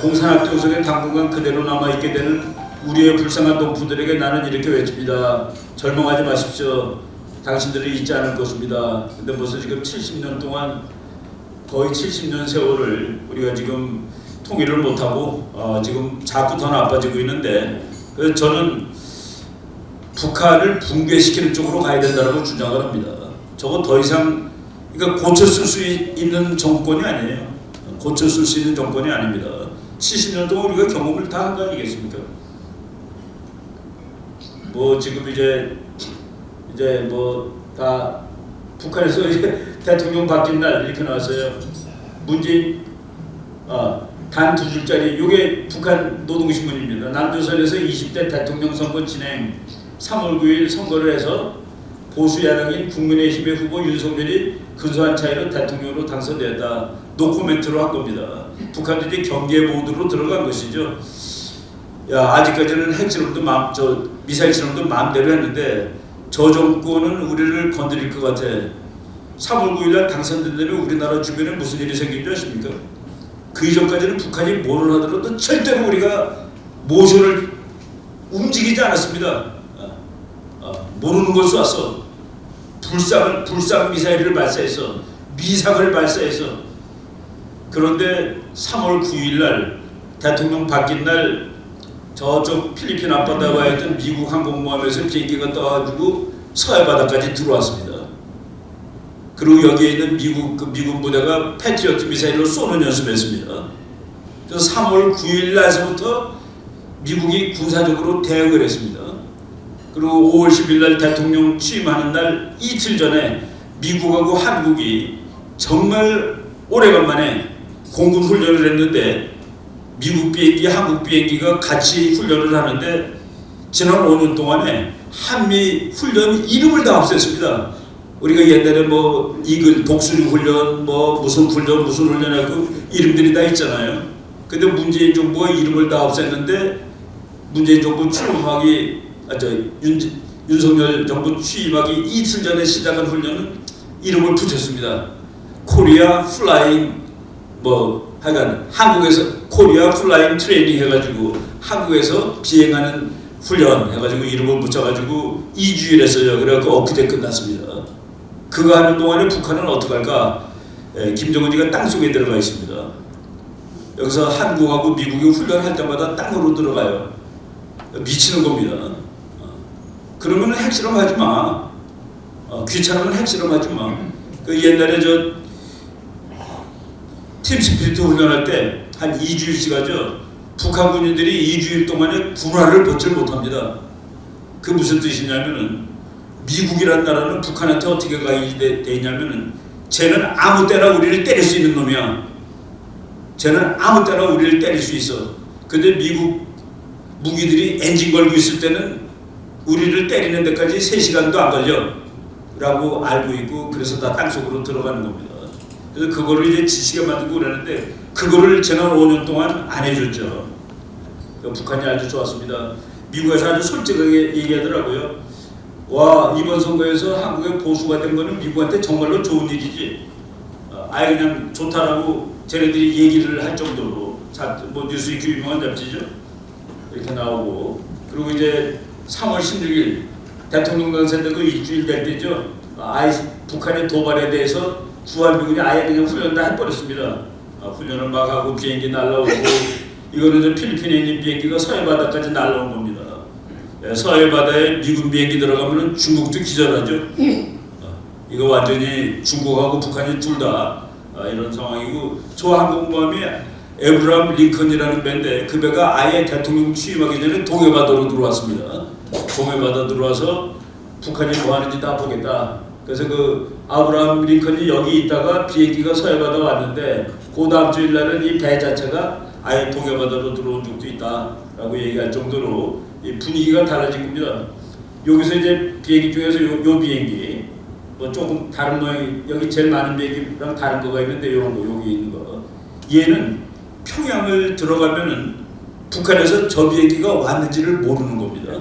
공산학교 속에 당분간 그대로 남아있게 되는 우리의 불쌍한 동포들에게 나는 이렇게 외칩니다. 절망하지 마십시오. 당신들이 잊지 않을 것입니다. 근데 벌써 지금 70년 동안, 거의 70년 세월을 우리가 지금 통일을 못하고 지금 자꾸 더 나빠지고 있는데, 그래서 저는 북한을 붕괴시키는 쪽으로 가야 된다고 주장을 합니다. 저거 더 이상, 그러니까 고쳐쓸 수 있는 정권이 아니에요. 고쳐쓸 수 있는 정권이 아닙니다. 70년 동안 우리가 경험을 다 한 거 아니겠습니까? 뭐 지금 이제 뭐 다 북한에서 이제 대통령 바뀐 날 이렇게 나왔어요. 문재인 단 2줄짜리, 요게 북한 노동신문입니다. 남조선에서 20대 대통령 선거 진행, 3월 9일 선거를 해서 보수 야당인 국민의힘의 후보 윤석열이 근소한 차이로 대통령으로 당선되었다. 노코멘트로 한 겁니다. 북한도 이제 경계 모드로 들어간 것이죠. 아직까지는 핵실험도 미사일 실험도 마음대로 했는데 저 정권은 우리를 건드릴 것 같아. 3월 9일날 당선된다면 우리나라 주변에 무슨 일이 생긴 줄 아십니까? 그 이전까지는 북한이 뭐를 하더라도 절대로 우리가 모션을 움직이지 않았습니다. 모르는 걸 쏘았어. 불상 미사일을 발사해서, 미상을 발사해서. 그런데 3월 9일날 대통령 바뀐 날 저쪽 필리핀 앞바다가 있던 미국 항공모함에서 비행기가 떠가지고 서해 바다까지 들어왔습니다. 그리고 여기에 있는 미군 부대가 패트리어트 미사일로 쏘는 연습했습니다. 그래서 3월 9일 날서부터 미국이 군사적으로 대응을 했습니다. 그리고 5월 10일 날 대통령 취임하는 날 이틀 전에 미국하고 한국이 정말 오래간만에 공군 훈련을 했는데 미국 비행기, 한국 비행기가 같이 훈련을 하는데 지난 5년 동안에 한미 훈련 이름을 다 없앴습니다. 우리가 옛날에 뭐 이글 독수리 훈련, 뭐 무슨 훈련하고 이름들이 다 있잖아요. 근데 문재인 정부가 이름을 다 없앴는데 문재인 정부 출범하기 윤석열 정부 취임하기 이틀 전에 시작한 훈련은 이름을 붙였습니다. 코리아 플라잉 하여간 한국에서 코리아 플라잉 트레이닝 해가지고 한국에서 비행하는 훈련 해가지고 이름을 붙여가지고 2주일 했어요. 그래갖고 엊그제 끝났습니다. 그거 하는 동안에 북한은 어떡할까? 김정은이가 땅속에 들어가 있습니다. 여기서 한국하고 미국이 훈련할 때마다 땅으로 들어가요. 미치는 겁니다. 그러면 핵실험하지 마. 귀찮으면 핵실험하지 마. 그 옛날에 팀스피리트 훈련할 때 한 2주일씩 하죠. 북한 군인들이 2주일 동안에 군화를 벗질 못합니다. 그 무슨 뜻이냐면은 미국이란 나라는 북한한테 어떻게 가입이 돼 있냐면은 쟤는 아무 때나 우리를 때릴 수 있는 놈이야. 쟤는 아무 때나 우리를 때릴 수 있어. 근데 미국 무기들이 엔진 걸고 있을 때는 우리를 때리는 데까지 3시간도 안 걸려 라고 알고 있고 그래서 다 땅속으로 들어가는 겁니다. 그래서 그거를 이제 지치게 만들고 그러는데 그거를 지난 5년 동안 안 해줬죠. 북한이 아주 좋았습니다. 미국에서 아주 솔직하게 얘기하더라고요. 와, 이번 선거에서 한국의 보수가 된 거는 미국한테 정말로 좋은 일이지. 아예 그냥 좋다라고 쟤네들이 얘기를 할 정도로 뭐 뉴스위크 유명한 잡지죠. 이렇게 나오고 그리고 이제 3월 16일 대통령 당선되고 일주일 될 때죠. 아예 북한의 도발에 대해서 주한미군이 아예 그냥 훈련 다 해버렸습니다. 훈련을 막 하고 비행기 날라오고 이거는 필리핀에 있는 비행기가 서해 바다까지 날라온 겁니다. 서해 바다에 미군 비행기 들어가면은 중국도 기절하죠. 이거 완전히 중국하고 북한이 둘 다 이런 상황이고 저 항공모함이 에브라함 링컨이라는 배인데 그 배가 아예 대통령 취임하기 전에 동해바다로 들어왔습니다. 동해바다 들어와서 북한이 뭐 하는지 다 보겠다. 그래서 그 아브라함 링컨이 여기 있다가 비행기가 서해바다 왔는데 그 다음 주일 날은 이 배 자체가 아예 동해바다로 들어온 적도 있다라고 얘기할 정도로 이 분위기가 달라진 겁니다. 여기서 이제 비행기 중에서 요 비행기 뭐 조금 다른 모양 여기 제일 많은 비행기랑 다른 거가 있는데 요런 거 여기 있는 거 얘는 평양을 들어가면은 북한에서 저 비행기가 왔는지를 모르는 겁니다.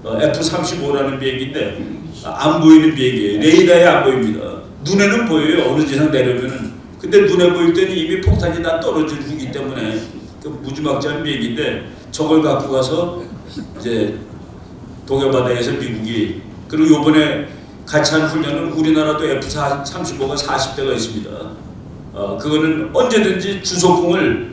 F-35라는 비행기인데 안 보이는 비행기예요. 레이더에 안 보입니다. 눈에는 보여요. 어느 지상 내려면은. 근데 눈에 보일 때는 이미 폭탄이 다 떨어질 후기 때문에 그 무지막지한 비행기인데 저걸 갖고 가서 이제 동해바다에서 미국이 그리고 요번에 같이 한 훈련은 우리나라도 F-35가 40대가 있습니다. 그거는 언제든지 주소풍을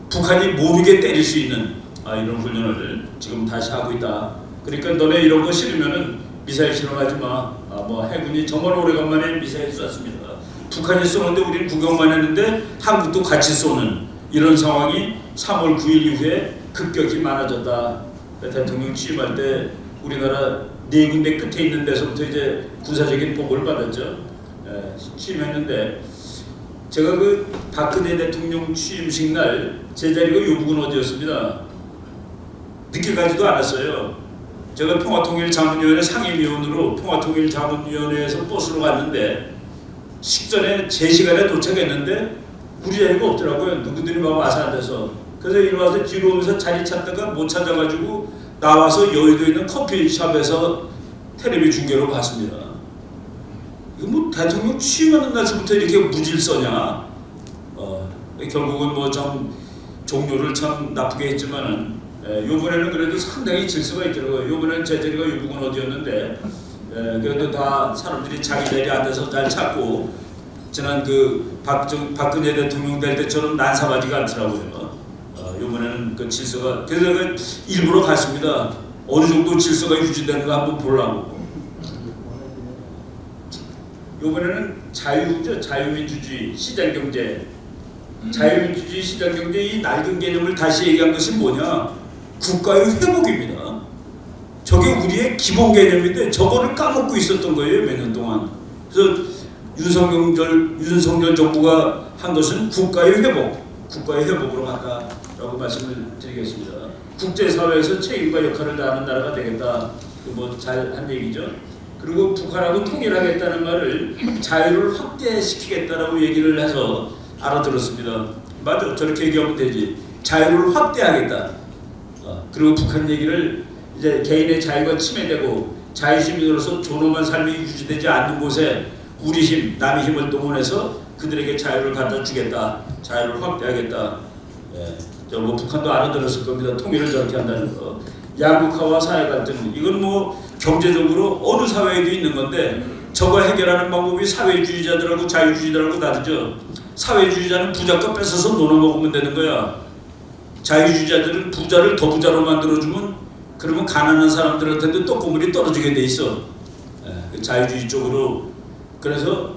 북한이 모르게 때릴 수 있는 이런 훈련을 지금 다시 하고 있다. 그러니까 너네 이런 거 싫으면은 미사일 실험하지 마. 뭐 해군이 정말 오래간만에 미사일 쐈습니다. 북한이 쏘는데 우리는 구경만 했는데 한국도 같이 쏘는 이런 상황이 3월 9일 이후에 급격히 많아졌다. 대통령 취임할 때 우리나라 4군데 끝에 있는 데서부터 이제 군사적인 보고를 받았죠. 취임했는데 제가 그 박근혜 대통령 취임식 날 제 자리가 요북은 어디였습니다. 늦게 가지도 않았어요. 제가 평화통일자문위원회 상임위원으로 평화통일자문위원회에서 버스로 갔는데 식전에 제 시간에 도착했는데 우리 자리가 없더라고요. 누구들이 막 와서 앉아서. 그래서 이리 와서 뒤로 오면서 자리 찾다가 못 찾아가지고 나와서 여의도에 있는 커피숍에서 텔레비 중계로 봤습니다. 이거 뭐 대통령 취임하는 날부터 이렇게 무질서냐? 결국은 뭐 좀 종료를 참 나쁘게 했지만은 요번에는 그래도 상당히 질서가 있더라고요. 요번에는 제 자리가 요북은 어디였는데 그래도 다 사람들이 자기 자리에 앉아서 잘 찾고 지난 그 박근혜 대통령 될 때처럼 난사하지가 않더라고요. 요번에는 그 질서가. 그래서 그 일부러 갔습니다. 어느 정도 질서가 유지되는가 한번 보려고. 이번에는 자유죠. 자유민주주의, 시장경제. 자유민주주의, 시장경제 이 낡은 개념을 다시 얘기한 것이 뭐냐? 국가의 회복입니다. 저게 우리의 기본 개념인데 저거를 까먹고 있었던 거예요, 몇 년 동안. 그래서 윤석열 정부가 한 것은 국가의 회복, 국가의 회복으로 간다라고 말씀을 드리겠습니다. 국제사회에서 책임과 역할을 다하는 나라가 되겠다. 뭐 잘 한 얘기죠. 그리고 북한하고 통일하겠다는 말을 자유를 확대시키겠다라고 얘기를 해서 알아들었습니다. 맞아, 저렇게 얘기하면 되지. 자유를 확대하겠다. 그리고 북한 얘기를 이제 개인의 자유가 침해되고 자유시민으로서 존엄한 삶이 유지되지 않는 곳에 우리 힘, 남의 힘을 동원해서 그들에게 자유를 갖다 주겠다. 자유를 확대하겠다. 예. 뭐 북한도 알아들었을 겁니다. 통일을 저렇게 한다는 거. 양극화와 사회 갈등, 이건 뭐 경제적으로 어느 사회에도 있는 건데 저거 해결하는 방법이 사회주의자들하고 자유주의자들하고 다르죠. 사회주의자는 부자 거 뺏어서 놀아먹으면 되는 거야. 자유주의자들은 부자를 더 부자로 만들어주면 그러면 가난한 사람들한테도 떡고물이 떨어지게 돼 있어. 예, 자유주의 쪽으로. 그래서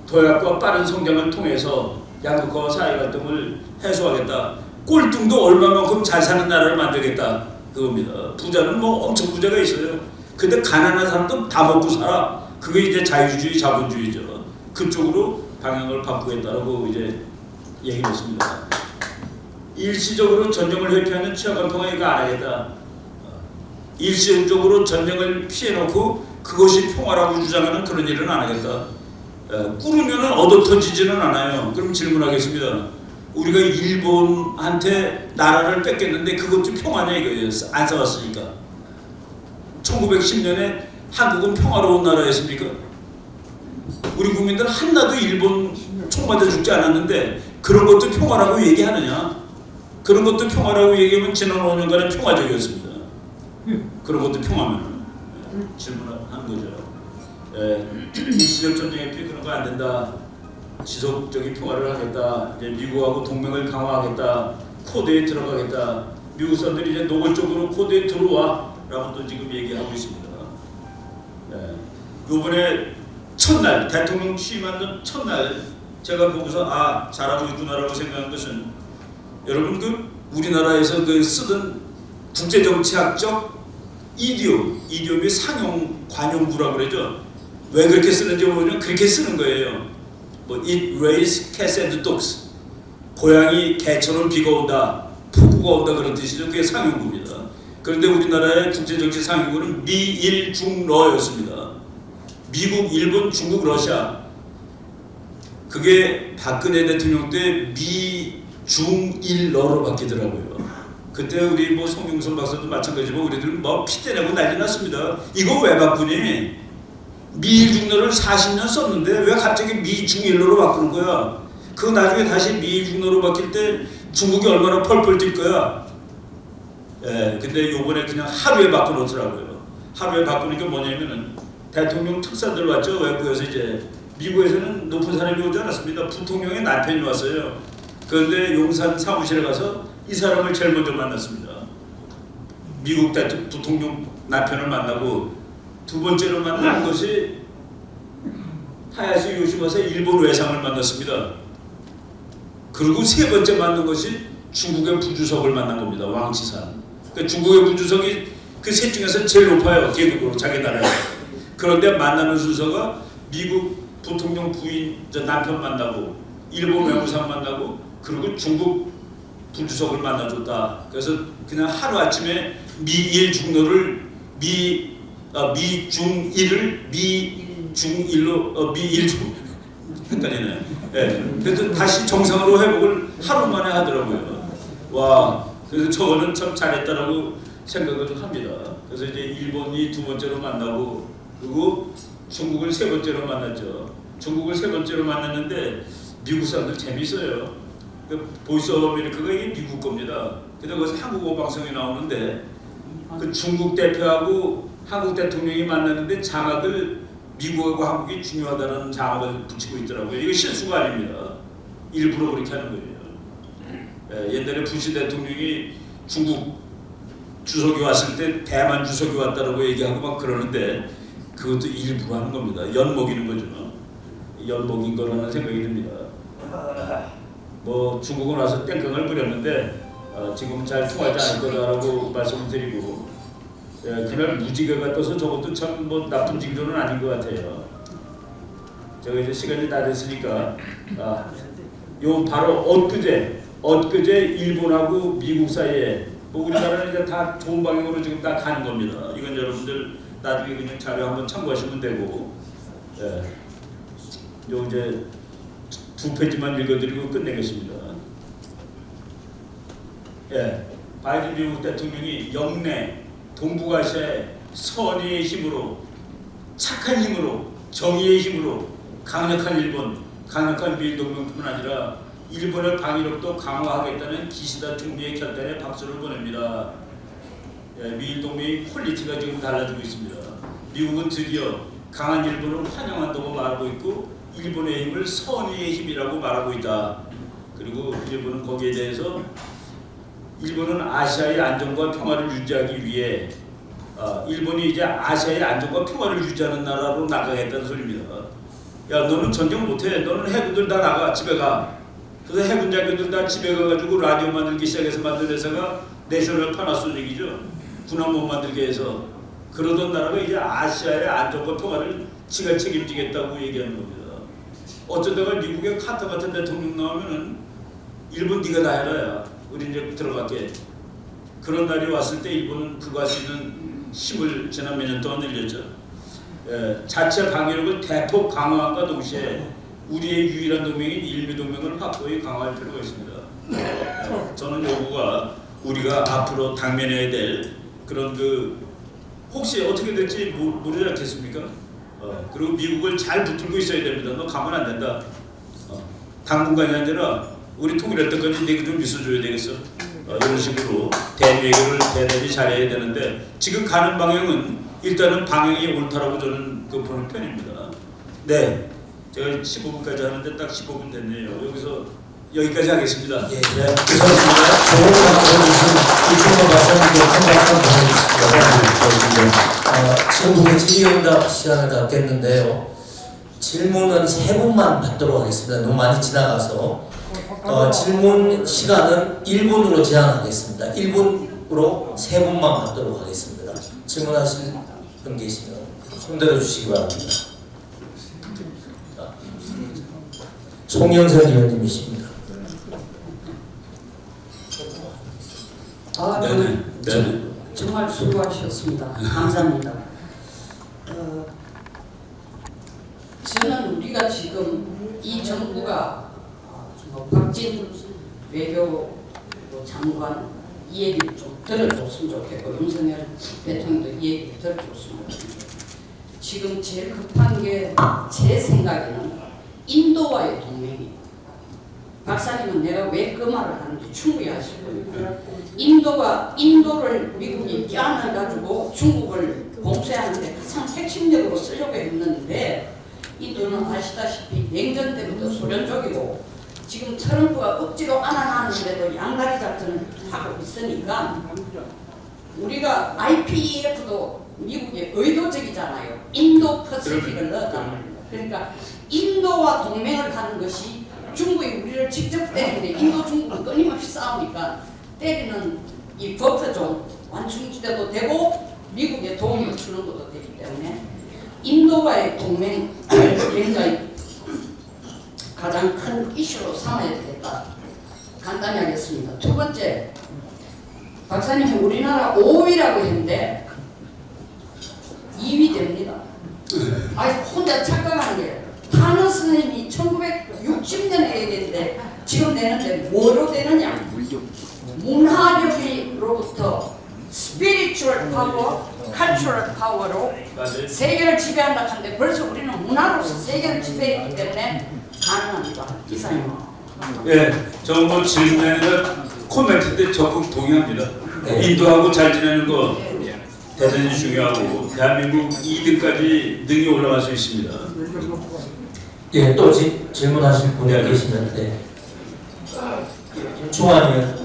도약과 빠른 성장을 통해서 양극화와 사회 갈등을 해소하겠다. 꼴등도 얼마만큼 잘 사는 나라를 만들겠다. 그겁니다. 부자는 뭐 엄청 부자가 있어요. 근데 가난한 사람도 다 먹고 살아. 그게 이제 자유주의, 자본주의죠. 그쪽으로 방향을 바꾸겠다라고 이제 얘기를 했습니다. 일시적으로 전쟁을 회피하는 취약한 통화 이거 안 하겠다. 일시적으로 전쟁을 피해놓고 그것이 평화라고 주장하는 그런 일은 안 하겠다. 꾸르면은 얻어터지지는 않아요. 그럼 질문하겠습니다. 우리가 일본한테 나라를 뺏겼는데 그것도 평화냐 이거예요. 안 싸웠으니까. 1910년에 한국은 평화로운 나라였습니까? 우리 국민들 한나도 일본 총 맞아 죽지 않았는데 그런 것도 평화라고 얘기하느냐? 그런 것도 평화라고 얘기하면 지난 5년간은 평화적이었습니다. 그런 것도 평화면 질문한 거죠. 일시적 전쟁에 피해 그런 거 안 된다. 지속적인 평화를 하겠다. 이제 미국하고 동맹을 강화하겠다. 코드에 들어가겠다. 미국 사람들이 이제 노골적으로 코드에 들어와라고 또 지금 얘기하고 있습니다. 이번에 첫날 대통령 취임하는 첫날 제가 보고서 아 잘하고 있구나라고 생각한 것은 여러분 그 우리나라에서 그 쓰던 국제정치학적 이디옴이 상용 관용구라고 그러죠. 왜 그렇게 쓰는지 모르면 그렇게 쓰는 거예요. 뭐 it rains cats and dogs. 고양이 개처럼 비가 온다, 폭우가 온다 그런 뜻이죠. 그게 상용구입니다. 그런데 우리나라의 국제정치 상용구는 미일중러였습니다. 미국, 일본, 중국, 러시아. 그게 박근혜 대통령 때 미중일러로 바뀌더라고요. 그때 우리 뭐 송영선 박사도 마찬가지고 우리들 뭐 피때내고 난리 났습니다. 이거 왜 바꾸니? 미일중러를 40년 썼는데 왜 갑자기 미중일러로 바꾸는 거야? 그 나중에 다시 미일중러로 바뀔 때 중국이 얼마나 펄펄 뛸 거야? 예, 근데 요번에 그냥 하루에 바꿔놓더라고요. 하루에 바꾸니까 뭐냐면은 대통령 특사들 왔죠. 외부에서 이제 미국에서는 높은 사람이 오지 않았습니다. 부통령의 남편이 왔어요. 그런데 용산 사무실에 가서 이 사람을 제일 먼저 만났습니다. 미국 부통령 남편을 만나고 두 번째로 만난 것이 하야시 요시마사 일본 외상을 만났습니다. 그리고 세 번째 만난 것이 중국의 부주석을 만난 겁니다. 왕치산. 그러니까 중국의 부주석이 그 셋 중에서 제일 높아요. 계급으로 자기 나라에. 그런데 만나는 순서가 미국 부통령 부인 남편 만나고 일본 외무상 만나고 그리고 중국 부주석을 만나줬다. 그래서 그냥 하루 아침에 미일중로를 미중일을 미중일로 미일중 헷갈리네. 예. 그래서 다시 정상으로 회복을 하루 만에 하더라고요. 와, 그래서 저거는 참 잘했다라고 생각을 합니다. 그래서 이제 일본이 두 번째로 만나고 그리고 중국을 세 번째로 만났죠. 중국을 세 번째로 만났는데 미국 사람들 재밌어요. 그 보이스 오브 아메리카가 이게 미국 겁니다. 근데 거기서 한국어 방송이 나오는데 그 중국 대표하고 한국 대통령이 만났는데 장악을 미국하고 한국이 중요하다는 장악을 붙이고 있더라고요. 이거 실수가 아닙니다. 일부러 그렇게 하는 거예요. 옛날에 부시 대통령이 중국 주석이 왔을 때 대만 주석이 왔다라고 얘기하고 막 그러는데 그것도 일부러 하는 겁니다. 엿먹이는 거죠. 엿먹인 거라는 생각이 듭니다. 뭐 중국은 와서 땡깡을 부렸는데 지금은 잘 통하지 않을 거다라고 말씀을 드리고 그날 무지개가 떠서 저것도 참 뭐 나쁜 징조는 아닌 것 같아요. 제가 이제 시간이 다 됐으니까 요 바로 엊그제 일본하고 미국 사이에 뭐 우리나라는 이제 다 좋은 방향으로 지금 다 가는 겁니다. 이건 여러분들 나중에 그냥 자료 한번 참고하시면 되고 요 이제 2페이지만 읽어드리고 끝내겠습니다. 바이든 미국 대통령이 영내 동북아시아의 선의의 힘으로 착한 힘으로 정의의 힘으로 강력한 일본, 강력한 미일 동맹뿐만 아니라 일본의 방위력도 강화하겠다는 기시다 총리의 결단에 박수를 보냅니다. 미일 동맹의 퀄리티가 지금 달라지고 있습니다. 미국은 드디어 강한 일본을 환영한다고 말하고 있고 일본의 힘을 선의의 힘이라고 말하고 있다. 그리고 일본은 거기에 대해서 일본은 아시아의 안정과 평화를 유지하기 위해 일본이 이제 아시아의 안정과 평화를 유지하는 나라로 나가겠다는 소리입니다. 야, 너는 전쟁 못해. 너는 해군들 다 나가. 집에 가. 그래서 해군 장교들 다 집에 가가지고 라디오 만들기 시작해서 만든 회사가 내셔널 파나소닉이죠. 군함 못 만들게 해서 그러던 나라가 이제 아시아의 안정과 평화를 지가 책임지겠다고 얘기하는 겁니다. 어쩌다가 미국의 카터 같은 대통령 나오면은 일본 네가 다 해라야. 우리 이제 들어갈게. 그런 날이 왔을 때 일본은 그거 할 수 있는 힘을 지난 몇 년 동안 늘렸죠. 자체 방위력을 대폭 강화함과 동시에 우리의 유일한 동맹인 일미동맹을 확고히 강화할 필요가 있습니다. 저는 요구가 우리가 앞으로 당면해야 될 그런 혹시 어떻게 될지 모르지 않겠습니까? 그리고 미국을 잘 붙들고 있어야 됩니다. 너 가면 안 된다. 당분간이 아니라 우리 통일할 때까지 내가 좀 있어줘야 되겠어. 이런 식으로 대외교를 대단히 잘해야 되는데 지금 가는 방향은 일단은 방향이 옳다라고 저는 보는 편입니다. 네, 제가 15분까지 하는데 딱 15분 됐네요. 여기까지 하겠습니다. 예, 네, 감사합니다. 좋은 말씀 주신 이준호 박사님께 큰 박수 부탁드리겠습니다. 지금 질의응답 시간을 갖겠는데요. 질문은 3분만 받도록 하겠습니다. 너무 많이 지나가서 질문 시간은 1분으로 제한하겠습니다. 1분으로 3분만 받도록 하겠습니다. 질문하실 분 계시면 손들어 주시기 바랍니다. 송영선 의원님이십니다. 정말 수고하셨습니다. 감사합니다. 저는 우리가 지금 이 정부가 박진 외교 장관 이 얘기를 좀 들어줬으면 좋겠고 윤석열 대통령도 이 얘기를 들어줬으면 좋겠는데 지금 제일 급한 게 제 생각에는 인도와의 동맹이 박사님은 내가 왜 그 말을 하는지 충분히 아실 거예요. 인도를 미국이 껴안아가지고 중국을 봉쇄하는데 가장 핵심적으로 쓰려고 했는데 인도는 아시다시피 냉전 때부터 소련 쪽이고 지금 트럼프가 억지로 안아놨는데도 양다리 작전을 하고 있으니까 우리가 IPEF도 미국의 의도적이잖아요. 인도 퍼시픽을 넣었단 말이에요. 그러니까 인도와 동맹을 하는 것이 중국이 우리를 직접 때리는데 인도 중국은 끊임없이 싸우니까 때리는 이 버프존 완충지대도 되고 미국에 도움을 주는 것도 되기 때문에 인도와의 동맹을 굉장히 가장 큰 이슈로 삼아야 되겠다. 간단히 하겠습니다. 두 번째, 박사님이 우리나라 5위라고 했는데 2위 됩니다. 아니 혼자 착각하는 게 탄원 선생님이 1960년에 얘기했는데 지금 내는데 뭐로 되느냐? 문화력으로부터 spiritual power, cultural power로 세계를 지배한다 하는데 벌써 우리는 문화로서 세계를 지배했기 때문에 가능합니다. 이상입니다. 예, 저뭐 질문이 아니라 코멘트인데 적극 동의합니다. 인도하고 잘 지내는 거 대단히 중요하고 대한민국 2등까지 능히 올라갈 수 있습니다. 예, 또 질문하실 분이 계시면 네. 중환이요.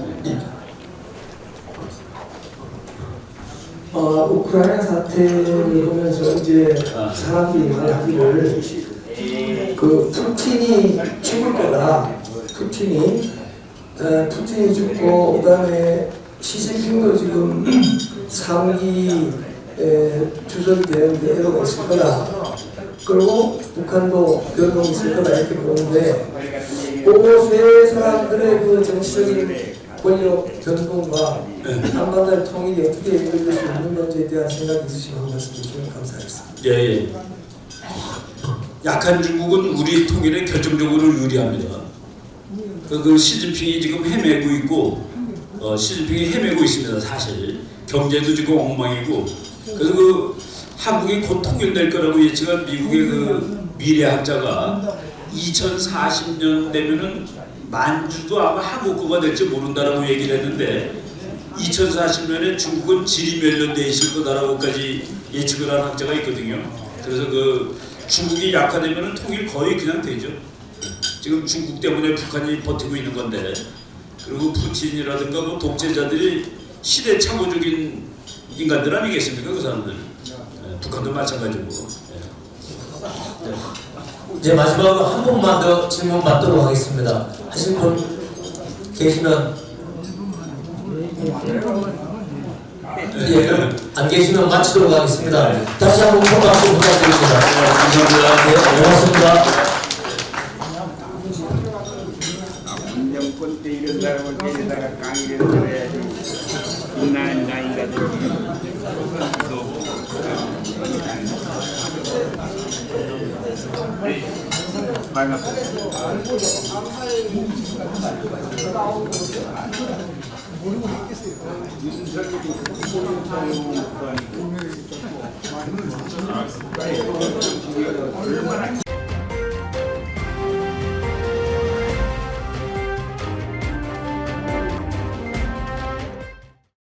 우크라이나 사태를 보면서 이제 사람들이 말하기를 그 푸틴이 죽을 거다. 푸틴이 죽고 그다음에 시진핑도 지금 3기 주석이 되는데 애로가 있을 거다. 그리고 북한도 변동이 있을 거다 이렇게 보는데 그 세 사람들의 그 정치적인 권력 변동과 한반도의 통일이 어떻게 이루어질 수 있는 건지에 대한 생각이 있으시면 한 말씀 주시면 감사하겠습니다. 예. 약한 중국은 우리 통일에 결정적으로 유리합니다. 그 시진핑이 지금 헤매고 있고, 시진핑이 헤매고 있습니다. 사실 경제도 지금 엉망이고, 그래서 그 한국이 곧 통일될 거라고 예측한 미국의 그 미래학자가 2040년 되면은 만주도 아마 한국어가 될지 모른다라고 얘기를 했는데 2040년에 중국은 지리멸렬돼 있을 거다라고까지 예측을 한 학자가 있거든요. 그래서 그 중국이 약화되면은 통일 거의 그냥 되죠. 지금 중국 때문에 북한이 버티고 있는 건데, 그리고 푸틴이라든가 뭐 독재자들이 시대착오적인 인간들 아니겠습니까? 그 사람들. 북한도 마찬가지고. 이제 마지막으로 한 분만 더 질문 받도록 하겠습니다. 하실 분 계시면, 예, 그럼 안 계시면 마치도록 하겠습니다. 다시 한번 큰 박수 부탁드립니다. 감사합니다. 네, 고맙습니다. 정권 때 이런 사람을 데려다가 강의를 들어야지. 나이가 반갑습니다.